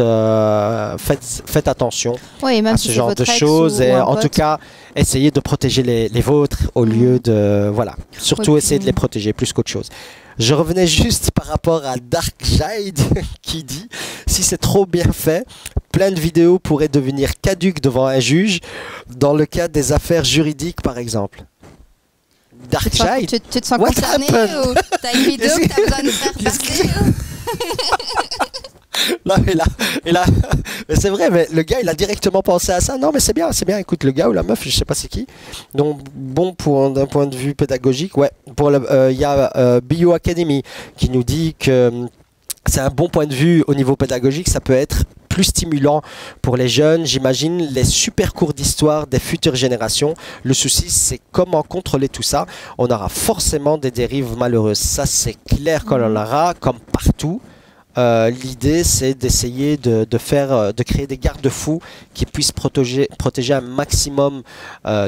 attention à ce genre de choses et en tout cas essayez de protéger les vôtres au lieu de surtout essayez de les protéger plus qu'autre chose. Je revenais juste par rapport à Darkseid qui dit si c'est trop bien fait, plein de vidéos pourraient devenir caduques devant un juge dans le cas des affaires juridiques par exemple. Darkseid, tu te sens concerné ou t'as une vidéo que t'as besoin de faire passer Là, mais c'est vrai, mais le gars il a directement pensé à ça. Non, mais c'est bien. Écoute, le gars ou la meuf, je sais pas c'est qui. Donc, bon, d'un point de vue pédagogique, ouais. Il y a Bio Academy qui nous dit que c'est un bon point de vue au niveau pédagogique. Ça peut être plus stimulant pour les jeunes. J'imagine les super cours d'histoire des futures générations. Le souci, c'est comment contrôler tout ça. On aura forcément des dérives malheureuses. Ça, c'est clair qu'on en aura, comme partout. L'idée, c'est d'essayer de créer des garde-fous qui puissent protéger un maximum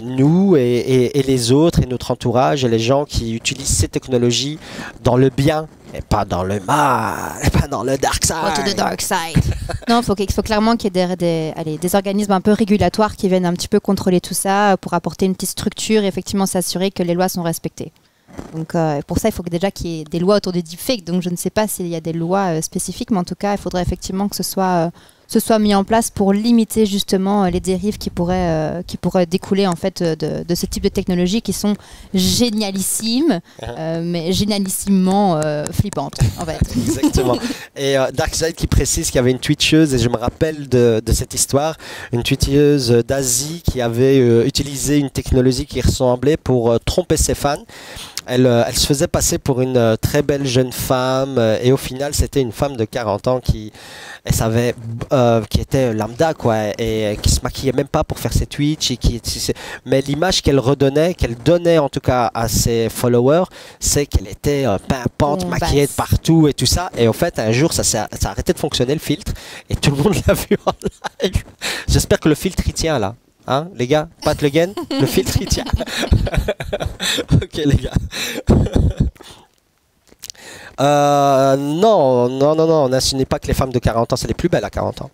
nous et les autres et notre entourage et les gens qui utilisent ces technologies dans le bien et pas dans le mal, et pas dans le dark side. To the dark side. Non, il faut clairement qu'il y ait des organismes un peu régulatoires qui viennent un petit peu contrôler tout ça pour apporter une petite structure et effectivement s'assurer que les lois sont respectées. Donc pour ça, il faut déjà qu'il y ait des lois autour des deepfakes. Donc je ne sais pas s'il y a des lois spécifiques, mais en tout cas, il faudrait effectivement que ce soit mis en place pour limiter justement les dérives qui pourraient découler en fait de ce type de technologies qui sont génialissimes, mais génialissimement flippantes en fait. Exactement. Et Darkseid qui précise qu'il y avait une twitcheuse, et je me rappelle de cette histoire, une twitcheuse d'Asie qui avait utilisé une technologie qui ressemblait pour tromper ses fans. Elle se faisait passer pour une très belle jeune femme et au final c'était une femme de 40 ans qui était lambda quoi, et qui se maquillait même pas pour faire ses Twitch mais l'image qu'elle donnait en tout cas à ses followers, c'est qu'elle était pimpante, maquillée de partout et tout ça, et en fait un jour ça a arrêté de fonctionner le filtre et tout le monde l'a vu en live. J'espère que le filtre il tient là. Hein, les gars, Pat Le Guen, le filtre il tient. Ok les gars. Non, on n'assinait pas que les femmes de 40 ans, c'est les plus belles à 40 ans.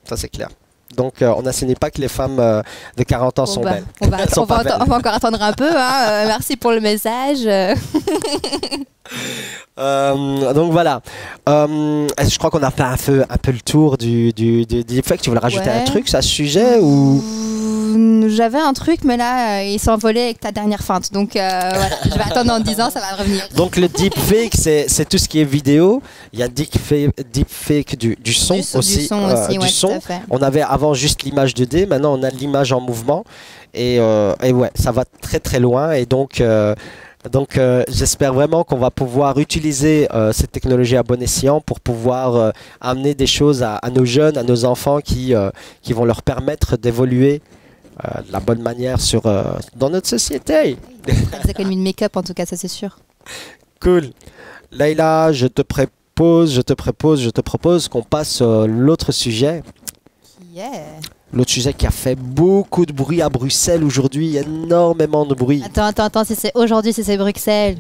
Ça c'est clair. Donc on n'assinait pas que les femmes de 40 ans sont belles. On va encore attendre un peu. Hein. Merci pour le message. Donc voilà. Je crois qu'on a fait un peu le tour du deepfake. Tu voulais rajouter un truc à ce sujet ou... J'avais un truc, mais là, il s'est envolé avec ta dernière feinte. Donc, voilà, je vais attendre en 10 ans, ça va revenir. Donc, le deepfake, c'est tout ce qui est vidéo. Il y a deepfake du son aussi. Du son aussi, ouais, tout à fait. On avait avant juste l'image 2D, maintenant on a l'image en mouvement. Et ouais, ça va très très loin. Et donc j'espère vraiment qu'on va pouvoir utiliser cette technologie à bon escient pour pouvoir amener des choses à nos jeunes, à nos enfants qui vont leur permettre d'évoluer la bonne manière dans notre société. Des économies de make-up en tout cas, ça c'est sûr. Cool. Leïla, je te propose qu'on passe à l'autre sujet. Yeah. L'autre sujet qui a fait beaucoup de bruit à Bruxelles aujourd'hui, énormément de bruit. Attends, si c'est aujourd'hui, si c'est Bruxelles.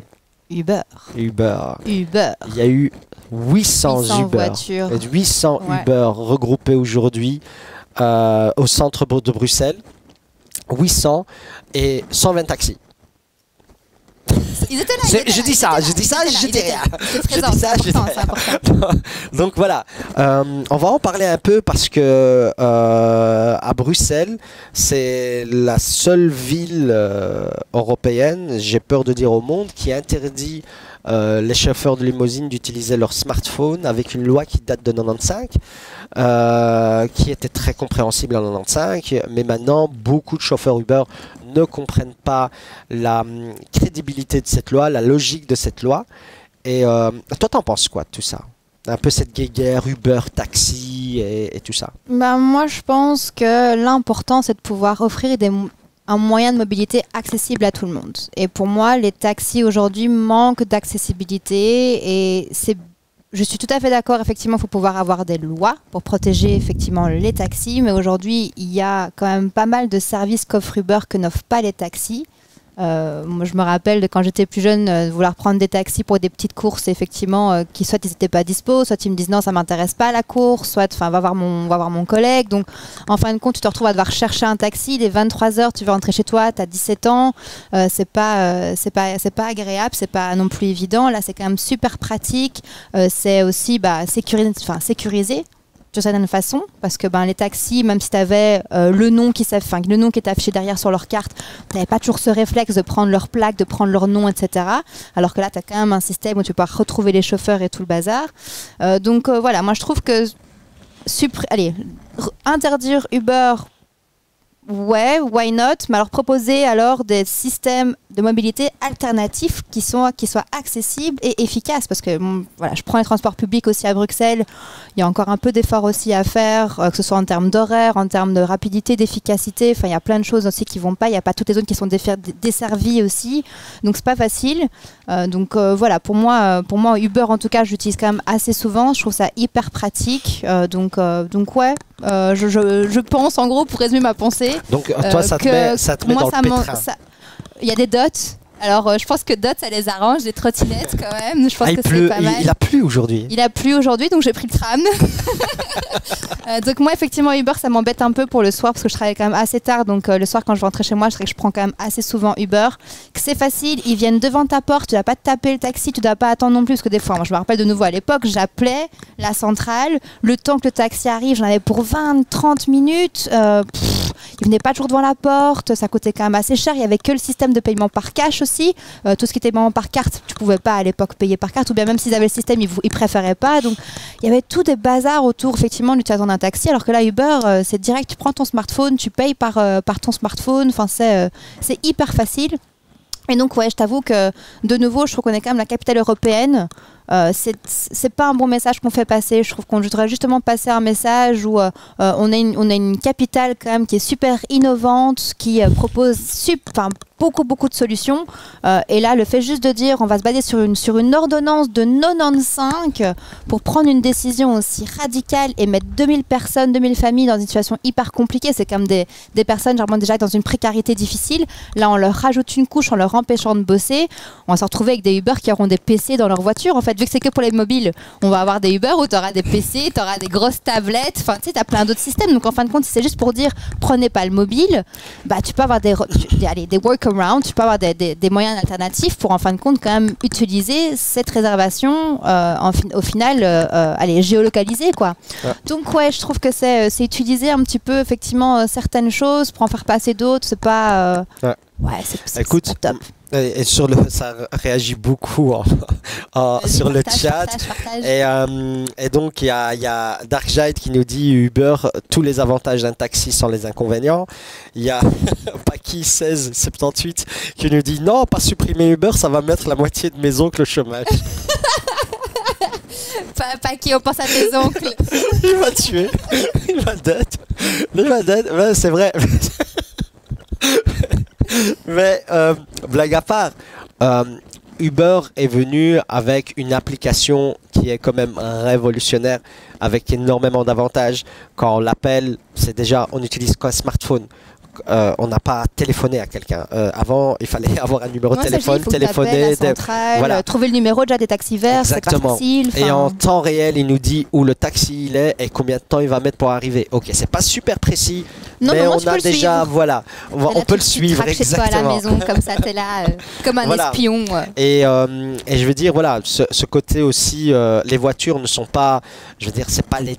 Uber. Il y a eu 800 Uber, voitures. 800 Ouais. Uber regroupés aujourd'hui au centre de Bruxelles. 800 et 120 taxis. Ils étaient là. Je dis ça, je dis rien. C'est important. Donc voilà, on va en parler un peu parce que à Bruxelles, c'est la seule ville européenne, j'ai peur de dire au monde, qui interdit les chauffeurs de limousine d'utiliser leur smartphone avec une loi qui date de 95, qui était très compréhensible en 95, mais maintenant beaucoup de chauffeurs Uber ne comprennent pas la crédibilité de cette loi, la logique de cette loi. Et toi, t'en penses quoi de tout ça? Un peu cette guéguerre Uber, taxi et tout ça. Moi, je pense que l'important, c'est de pouvoir offrir un moyen de mobilité accessible à tout le monde. Et pour moi, les taxis aujourd'hui manquent d'accessibilité et je suis tout à fait d'accord, effectivement, il faut pouvoir avoir des lois pour protéger effectivement les taxis, mais aujourd'hui, il y a quand même pas mal de services qu'offre Uber que n'offrent pas les taxis. Moi, je me rappelle de quand j'étais plus jeune, de vouloir prendre des taxis pour des petites courses, effectivement, qui soit ils n'étaient pas dispo, soit ils me disent non, ça m'intéresse pas la course, soit va voir mon collègue. Donc, en fin de compte, tu te retrouves à devoir chercher un taxi. Il est 23h, tu veux rentrer chez toi, tu as 17 ans, c'est pas agréable, c'est pas non plus évident. Là, c'est quand même super pratique. C'est aussi sécurisé. De certaine façon, parce que les taxis, même si tu avais le nom qui était affiché derrière sur leur carte, tu n'avais pas toujours ce réflexe de prendre leur plaque, de prendre leur nom, etc. Alors que là, tu as quand même un système où tu peux retrouver les chauffeurs et tout le bazar. Donc voilà, moi je trouve que interdire Uber, ouais, why not? Mais alors proposer alors des systèmes de mobilité alternatifs qui soient accessibles et efficaces. Parce que voilà, je prends les transports publics aussi à Bruxelles. Il y a encore un peu d'efforts aussi à faire, que ce soit en termes d'horaire, en termes de rapidité, d'efficacité. Enfin, il y a plein de choses aussi qui vont pas. Il n'y a pas toutes les zones qui sont desservies aussi. Donc c'est pas facile. Voilà, pour moi Uber en tout cas, j'utilise quand même assez souvent. Je trouve ça hyper pratique. Donc ouais. Je pense, en gros, pour résumer ma pensée. Donc, toi, ça te met dans le pétrin. Il y a des dots. Alors, je pense que dots, ça les arrange, des trottinettes quand même. Je pense que c'est pas mal. Il a plu aujourd'hui. Il a plu aujourd'hui, donc j'ai pris le tram. Donc moi, effectivement, Uber, ça m'embête un peu pour le soir parce que je travaille quand même assez tard. Donc le soir, quand je vais rentrer chez moi, je prends quand même assez souvent Uber. Que c'est facile, ils viennent devant ta porte, tu ne dois pas te taper le taxi, tu ne dois pas attendre non plus. Parce que des fois, moi, je me rappelle de nouveau à l'époque, j'appelais la centrale. Le temps que le taxi arrive, j'en avais pour 20-30 minutes. Ils venaient pas toujours devant la porte, ça coûtait quand même assez cher. Il y avait que le système de paiement par cash aussi. Tout ce qui était paiement par carte, tu pouvais pas à l'époque payer par carte, ou bien même s'ils avaient le système, ils préféraient pas. Donc il y avait tout des bazars autour effectivement de l'utilisation d'un taxi. Alors que là, Uber, c'est direct, tu prends ton smartphone, tu payes par ton smartphone. Enfin, c'est hyper facile. Et donc ouais, je t'avoue que de nouveau, je trouve qu'on est quand même la capitale européenne. C'est pas un bon message qu'on fait passer. Je trouve qu'on devrait justement passer un message où on a une capitale quand même qui est super innovante, qui propose beaucoup de solutions. Et là, le fait juste de dire on va se baser sur une ordonnance de 95 pour prendre une décision aussi radicale et mettre 2000 personnes, 2000 familles dans une situation hyper compliquée, c'est quand même des personnes généralement déjà dans une précarité difficile. Là, on leur rajoute une couche en leur empêchant de bosser. On va se retrouver avec des Uber qui auront des PC dans leur voiture. En fait, vu que c'est que pour les mobiles, on va avoir des Uber où tu auras des PC, tu auras des grosses tablettes. Enfin, tu sais, tu as plein d'autres systèmes. Donc, en fin de compte, si c'est juste pour dire prenez pas le mobile, tu peux avoir des workarounds, tu peux avoir des moyens alternatifs pour en fin de compte quand même utiliser cette réservation au final géolocalisée quoi. Ouais. Donc ouais, je trouve que c'est utiliser un petit peu effectivement certaines choses pour en faire passer d'autres, c'est pas écoute, c'est top. Et ça réagit beaucoup sur le chat. Et donc, il y a Darkjide qui nous dit Uber, tous les avantages d'un taxi sans les inconvénients. Il y a Paki1678 qui nous dit non, pas supprimer Uber, ça va mettre la moitié de mes oncles au chômage. Paki, on pense à tes oncles. Il m'a tué. Il m'a dead. Ouais, c'est vrai. Mais blague à part, Uber est venu avec une application qui est quand même révolutionnaire, avec énormément d'avantages. Quand on l'appelle, c'est déjà, on n'utilise qu'un smartphone. On n'a pas à téléphoner à quelqu'un. Avant, il fallait avoir un numéro de téléphone, téléphoner, la centrale, voilà. Trouver le numéro déjà des taxis verts, c'est pas facile. Et en temps réel, il nous dit où le taxi il est et combien de temps il va mettre pour arriver. Ok, c'est pas super précis, non, mais non, on a déjà, voilà, on peut le suivre exactement. Chez toi à la maison, comme ça, t'es là, comme un espion. Et je veux dire, voilà, ce côté aussi, les voitures ne sont pas, je veux dire, c'est pas les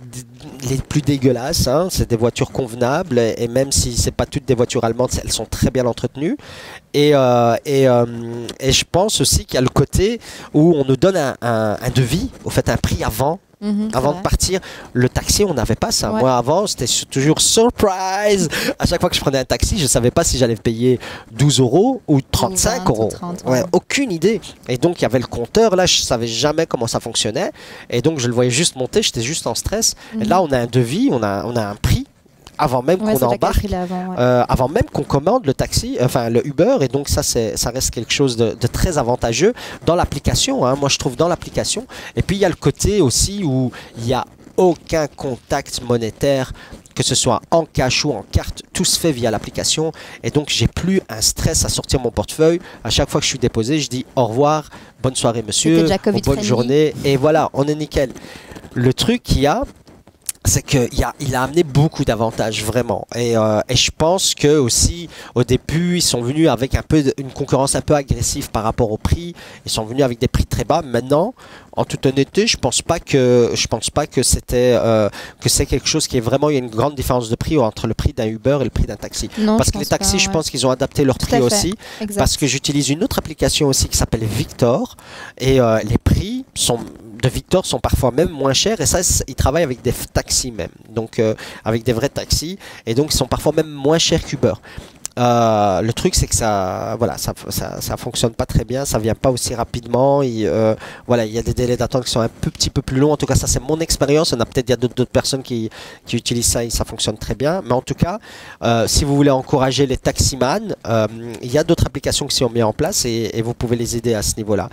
plus dégueulasses, hein, c'est des voitures convenables et même si c'est pas toutes des voitures allemandes, elles sont très bien entretenues et je pense aussi qu'il y a le côté où on nous donne un devis, au fait un prix avant de partir. Le taxi, on n'avait pas ça. Moi avant, c'était toujours surprise. À chaque fois que je prenais un taxi, je ne savais pas si j'allais payer 12 € ou 35 €. 30, aucune idée. Et donc il y avait le compteur, là je savais jamais comment ça fonctionnait et donc je le voyais juste monter, j'étais juste en stress. Et là on a un devis, on a un prix avant même qu'on embarque, avant même qu'on commande le taxi, enfin le Uber, et donc ça reste quelque chose de très avantageux dans l'application, hein, moi je trouve dans l'application. Et puis il y a le côté aussi où il n'y a aucun contact monétaire, que ce soit en cash ou en carte, tout se fait via l'application, et donc j'ai plus un stress à sortir mon portefeuille. À chaque fois que je suis déposé, je dis au revoir, bonne soirée monsieur, ou bonne journée, et voilà, on est nickel. Le truc qu'il y a, c'est qu'il a amené beaucoup d'avantages vraiment, et je pense que aussi au début ils sont venus avec une concurrence un peu agressive par rapport au prix. Ils sont venus avec des prix très bas. Maintenant, en toute honnêteté, je pense pas que c'était que c'est quelque chose qui est vraiment, il y a une grande différence de prix entre le prix d'un Uber et le prix d'un taxi. Non, parce que les taxis, je pense qu'ils ont adapté leur prix aussi. Exact. Parce que j'utilise une autre application aussi qui s'appelle Victor, et les prix de Victor sont parfois même moins chers, et ça ils travaillent avec des taxis même, donc avec des vrais taxis, et donc ils sont parfois même moins chers qu'Uber. Le truc c'est que ça fonctionne pas très bien, ça vient pas aussi rapidement, voilà, il y a des délais d'attente qui sont un petit peu plus longs. En tout cas ça c'est mon expérience, il y a d'autres personnes qui utilisent ça et ça fonctionne très bien. Mais en tout cas si vous voulez encourager les taximans, il y a d'autres applications qui sont mises en place, et vous pouvez les aider à ce niveau là.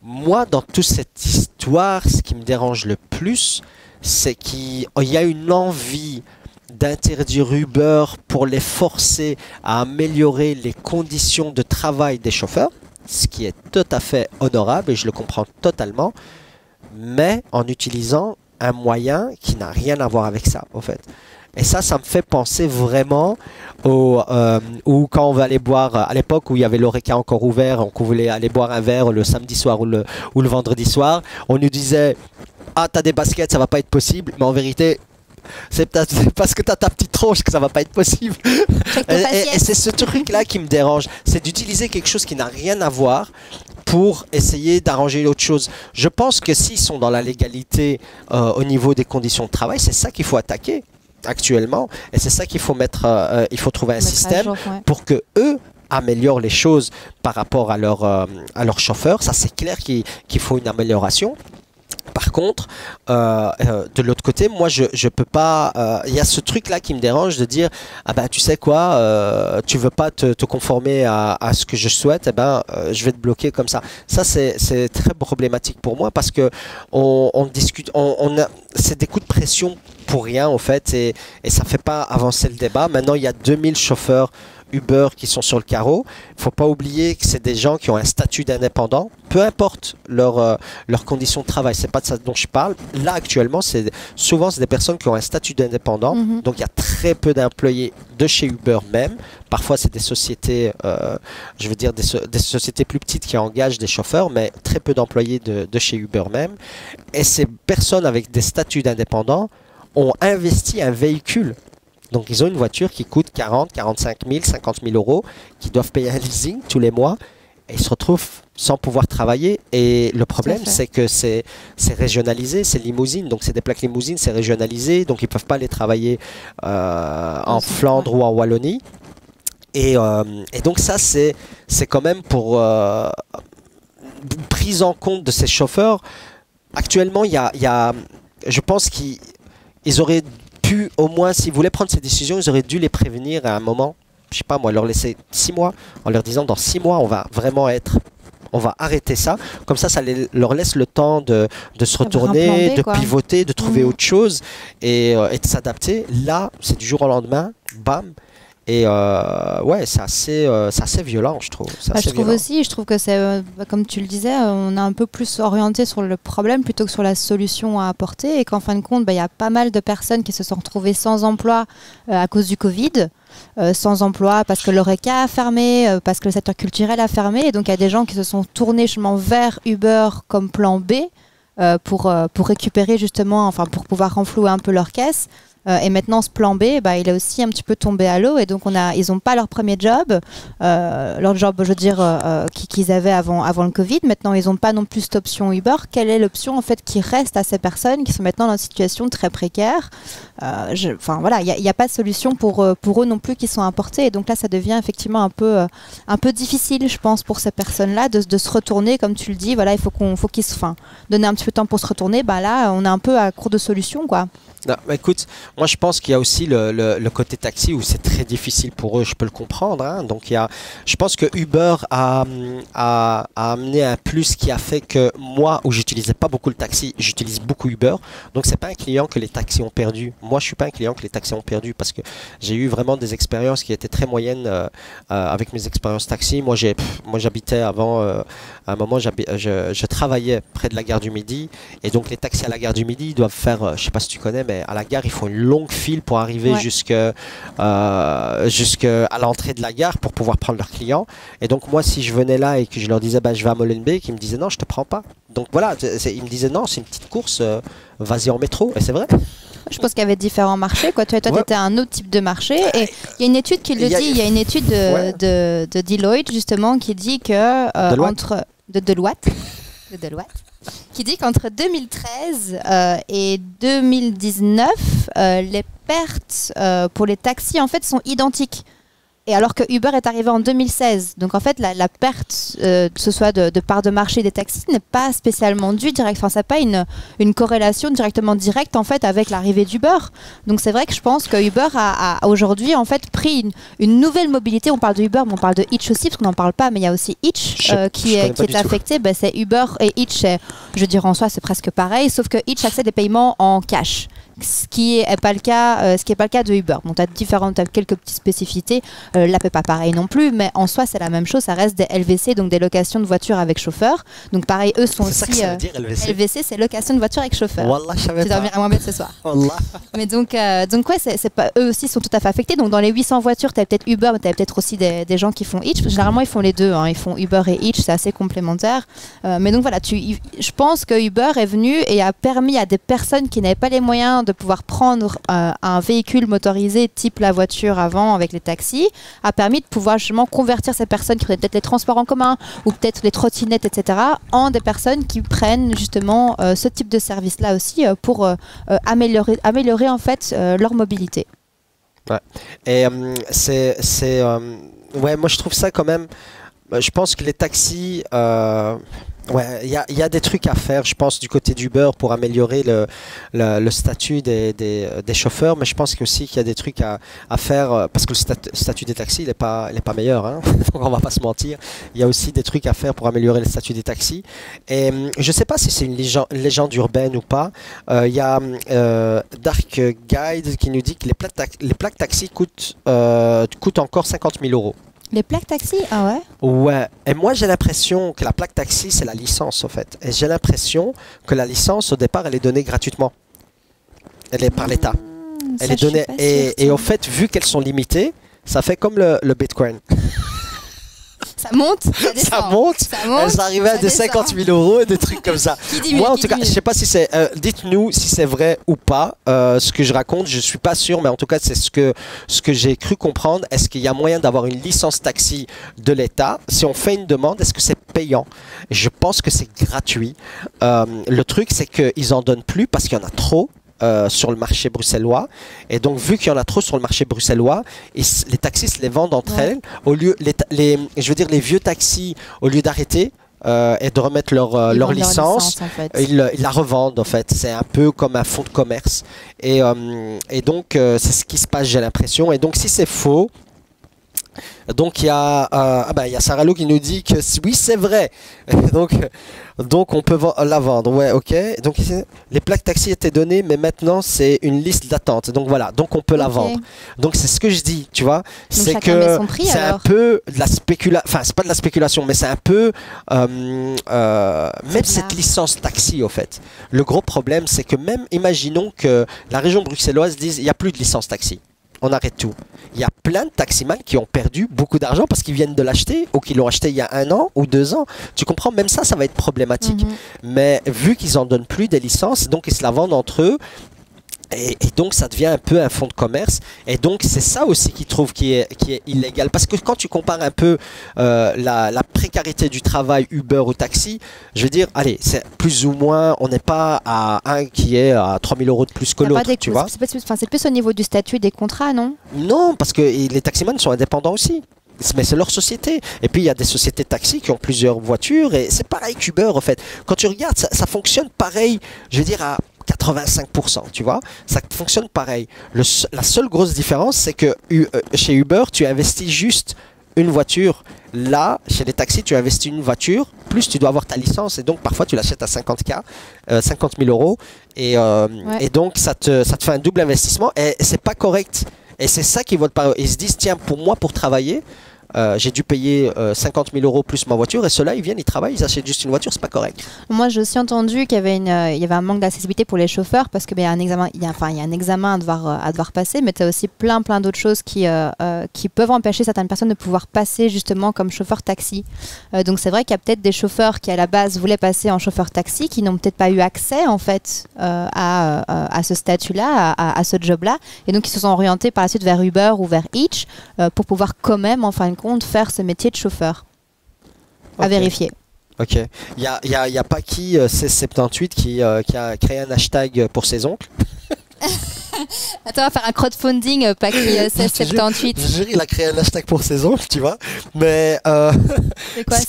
Moi, dans toute cette histoire, ce qui me dérange le plus, c'est qu'il y a une envie d'interdire Uber pour les forcer à améliorer les conditions de travail des chauffeurs, ce qui est tout à fait honorable et je le comprends totalement, mais en utilisant un moyen qui n'a rien à voir avec ça, au fait. Et ça me fait penser vraiment où quand on va aller boire, à l'époque où il y avait l'Horeca encore ouvert, qu'on voulait aller boire un verre le samedi soir ou le vendredi soir, on nous disait « Ah, t'as des baskets, ça va pas être possible », mais en vérité, c'est parce que t'as ta petite tronche que ça va pas être possible. Et c'est ce truc-là qui me dérange, c'est d'utiliser quelque chose qui n'a rien à voir pour essayer d'arranger autre chose. Je pense que s'ils sont dans la légalité au niveau des conditions de travail, c'est ça qu'il faut attaquer actuellement, et c'est ça qu'il faut mettre, il faut trouver un système pour que eux améliorent les choses par rapport à leur chauffeur. Ça c'est clair qu'il faut une amélioration. Par contre, de l'autre côté, moi je peux pas, il y a ce truc là qui me dérange de dire ah ben tu sais quoi, tu veux pas te conformer à ce que je souhaite, je vais te bloquer comme ça. Ça c'est très problématique pour moi, parce que on discute, c'est des coups de pression pour rien en fait, et ça fait pas avancer le débat. Maintenant il y a 2000 chauffeurs Uber qui sont sur le carreau. Il ne faut pas oublier que c'est des gens qui ont un statut d'indépendant, peu importe leurs conditions de travail. C'est pas de ça dont je parle. Là actuellement, souvent c'est des personnes qui ont un statut d'indépendant. Donc il y a très peu d'employés de chez Uber même. Parfois c'est des sociétés, je veux dire des sociétés plus petites qui engagent des chauffeurs, mais très peu d'employés de chez Uber même. Et ces personnes avec des statuts d'indépendants ont investi un véhicule. Donc ils ont une voiture qui coûte 40, 45 000, 50 000 euros, qui doivent payer un leasing tous les mois, et ils se retrouvent sans pouvoir travailler. Et le problème, c'est que c'est régionalisé, c'est limousine, donc c'est des plaques limousines, c'est régionalisé, donc ils ne peuvent pas aller travailler en Flandre ou en Wallonie. Et donc ça, c'est quand même pour prise en compte de ces chauffeurs. Actuellement, je pense qu'ils auraient pu, au moins, s'ils voulaient prendre ces décisions, ils auraient dû les prévenir à un moment. je sais pas moi, leur laisser 6 mois, en leur disant dans 6 mois, on va arrêter ça. Comme ça leur laisse le temps de se retourner, B, de quoi. pivoter, de trouver autre chose et de s'adapter. Là, c'est du jour au lendemain, bam. Et ouais, c'est assez violent, je trouve. Je trouve que c'est, comme tu le disais, on est un peu plus orienté sur le problème plutôt que sur la solution à apporter. Et qu'en fin de compte, il y a pas mal de personnes qui se sont retrouvées sans emploi à cause du Covid. Sans emploi parce que l'Horeca a fermé, parce que le secteur culturel a fermé. Et donc, il y a des gens qui se sont tournés justement vers Uber comme plan B pour récupérer justement, enfin, pour pouvoir renflouer un peu leur caisse. Et maintenant, ce plan B, il est aussi un petit peu tombé à l'eau. Et donc, ils n'ont pas leur premier job, leur job, je veux dire, qu'ils avaient avant le Covid. Maintenant, ils n'ont pas non plus cette option Uber. Quelle est l'option en fait qui reste à ces personnes qui sont maintenant dans une situation très précaire? Enfin voilà, il n'y a pas de solution pour eux non plus qui sont importés. Et donc là, ça devient effectivement un peu difficile, je pense, pour ces personnes-là de se retourner, comme tu le dis. Voilà, il faut qu'ils se, donner un petit peu de temps pour se retourner. Là, on est un peu à court de solutions, quoi. Non, écoute, moi je pense qu'il y a aussi le côté taxi où c'est très difficile pour eux, je peux le comprendre. Hein. Donc je pense que Uber a amené un plus qui a fait que moi, où j'utilisais pas beaucoup le taxi, j'utilise beaucoup Uber. Donc c'est pas un client que les taxis ont perdu. Moi je suis pas un client que les taxis ont perdu parce que j'ai eu vraiment des expériences qui étaient très moyennes avec mes expériences taxi. Moi j'habitais avant, à un moment je travaillais près de la gare du Midi et donc les taxis à la gare du Midi doivent faire, je sais pas si tu connais, mais à la gare, il faut une longue file pour arriver jusqu'à l'entrée de la gare pour pouvoir prendre leurs clients. Et donc moi, si je venais là et que je leur disais je vais à Molenbeek, ils me disaient non, je te prends pas. Donc voilà, ils me disaient non, c'est une petite course, vas-y en métro. Et c'est vrai. Je pense qu'il y avait différents marchés. Toi, tu étais un autre type de marché. Et il y a une étude qui le dit. Il y a une étude de Deloitte, justement, qui dit que de Deloitte, qui dit qu'entre 2013 et 2019, les pertes pour les taxis en fait sont identiques. Et alors que Uber est arrivé en 2016. Donc en fait, la perte, que ce soit de part de marché des taxis, n'est pas spécialement due direct. Enfin, ça n'a pas une corrélation directement directe en fait avec l'arrivée d'Uber. Donc c'est vrai que je pense que Uber a aujourd'hui en fait pris une nouvelle mobilité. On parle de Uber, mais on parle de Hitch aussi, parce qu'on n'en parle pas, mais il y a aussi Hitch qui est affecté. C'est Uber et Hitch, je veux dire en soi, c'est presque pareil, sauf que Hitch accède des paiements en cash. Ce qui est pas le cas de Uber. Bon, tu as quelques petites spécificités. L'app n'est pas pareil non plus, mais en soi, c'est la même chose. Ça reste des LVC, donc des locations de voitures avec chauffeur. Donc pareil, eux sont aussi... C'est ça que ça veut dire, LVC. LVC, c'est location de voiture avec chauffeur. Wallah, je savais pas. Tu dormiras moins bête ce soir. Wallah. Mais donc ouais, c'est pas, eux aussi sont tout à fait affectés. Donc dans les 800 voitures, tu as peut-être Uber, mais tu as peut-être aussi des gens qui font Hitch. Généralement, ils font les deux. Hein. Ils font Uber et Hitch, c'est assez complémentaire. Mais donc voilà, je pense que Uber est venu et a permis à des personnes qui n'avaient pas les moyens de pouvoir prendre un véhicule motorisé type la voiture avant avec les taxis, a permis de pouvoir justement convertir ces personnes qui prenaient peut-être les transports en commun ou peut-être les trottinettes, etc., en des personnes qui prennent justement ce type de service-là aussi pour améliorer en fait leur mobilité. Ouais. Et ouais, moi je trouve ça quand même. Je pense que les taxis. Ouais, il y a des trucs à faire, je pense, du côté d'Uber pour améliorer le statut des chauffeurs, mais je pense aussi qu'il y a des trucs à faire, parce que le statut des taxis, il n'est pas meilleur, hein. Donc on va pas se mentir. Il y a aussi des trucs à faire pour améliorer le statut des taxis. Et je ne sais pas si c'est une légende urbaine ou pas. Il y a Dark Guide qui nous dit que les plaques taxis coûtent encore 50 000 €. Les plaques taxi, ah ouais? Ouais, et moi j'ai l'impression que la plaque taxi c'est la licence en fait. Et j'ai l'impression que la licence au départ elle est donnée gratuitement. Elle est par l'État. Elle est donnée et au fait vu qu'elles sont limitées, ça fait comme le Bitcoin. Ça monte, ça descend. Ça monte, elles arrivaient à des 50 000 € et des trucs comme ça. Moi, en tout cas, je sais pas si c'est. Dites-nous si c'est vrai ou pas. Ce que je raconte, je suis pas sûr, mais en tout cas, c'est ce que j'ai cru comprendre. Est-ce qu'il y a moyen d'avoir une licence taxi de l'État? Si on fait une demande, est-ce que c'est payant? Je pense que c'est gratuit. Le truc, c'est qu'ils en donnent plus parce qu'il y en a trop. Sur le marché bruxellois, et donc vu qu'il y en a trop sur le marché bruxellois, les taxis se les vendent entre elles au lieu je veux dire les vieux taxis, au lieu d'arrêter et de remettre leur licence, en fait. ils la revendent en fait. C'est un peu comme un fonds de commerce et donc c'est ce qui se passe, j'ai l'impression. Et donc si c'est faux, Donc il y a, il y a Sarah Lou qui nous dit que oui, c'est vrai. donc, donc on peut la vendre. Ouais, ok. Donc les plaques taxi étaient données, mais maintenant c'est une liste d'attente. Donc voilà, donc on peut la vendre. Donc c'est ce que je dis, tu vois. C'est que c'est un peu de la spéculation. Enfin, c'est pas de la spéculation, mais c'est un peu même cette licence taxi au fait. Le gros problème, c'est que même imaginons que la région bruxelloise dise il n'y a plus de licence taxi. On arrête tout. Il y a plein de taximans qui ont perdu beaucoup d'argent parce qu'ils viennent de l'acheter ou qu'ils l'ont acheté il y a 1 an ou 2 ans. Tu comprends? Même ça, ça va être problématique. Mais vu qu'ils n'en donnent plus des licences, donc ils se la vendent entre eux. Et donc ça devient un peu un fonds de commerce, et donc c'est ça aussi qu'ils trouvent qui est illégal, parce que quand tu compares un peu la précarité du travail Uber ou taxi, je veux dire, allez, c'est plus ou moins, on n'est pas à un qui est à 3 000 € de plus que l'autre, tu vois. C'est plus au niveau du statut des contrats, non? Non, parce que les taximans sont indépendants aussi. Mais c'est leur société. Et puis il y a des sociétés de taxi qui ont plusieurs voitures, et c'est pareil qu'Uber en fait. Quand tu regardes, ça fonctionne pareil, je veux dire à 85%, tu vois, ça fonctionne pareil. La seule grosse différence, c'est que chez Uber, tu investis juste une voiture. Là, chez les taxis, tu investis une voiture, plus tu dois avoir ta licence, et donc parfois tu l'achètes à 50 000 €, et donc ça te fait un double investissement, et c'est pas correct. Et c'est ça qu'ils votent pas. Ils se disent, tiens, pour moi, pour travailler, j'ai dû payer 50 000 € plus ma voiture, et ceux-là, ils viennent, ils travaillent, ils achètent juste une voiture, c'est pas correct. Moi, j'ai aussi entendu qu'il y avait, il y avait un manque d'accessibilité pour les chauffeurs, parce qu'il y a un examen, il y a un examen à devoir passer, mais tu as aussi plein d'autres choses qui peuvent empêcher certaines personnes de pouvoir passer justement comme chauffeur taxi. Donc c'est vrai qu'il y a peut-être des chauffeurs qui à la base voulaient passer en chauffeur taxi, qui n'ont peut-être pas eu accès en fait à ce statut-là, à ce job-là, et donc ils se sont orientés par la suite vers Uber ou vers Hitch pour pouvoir quand même en fin de compte faire ce métier de chauffeur. À vérifier. Ok. Il y a Paki 1678 qui a créé un hashtag pour ses oncles. Attends, on va faire un crowdfunding, Paki 1678. Je jure, il a créé un hashtag pour ses oncles, tu vois. Mais ce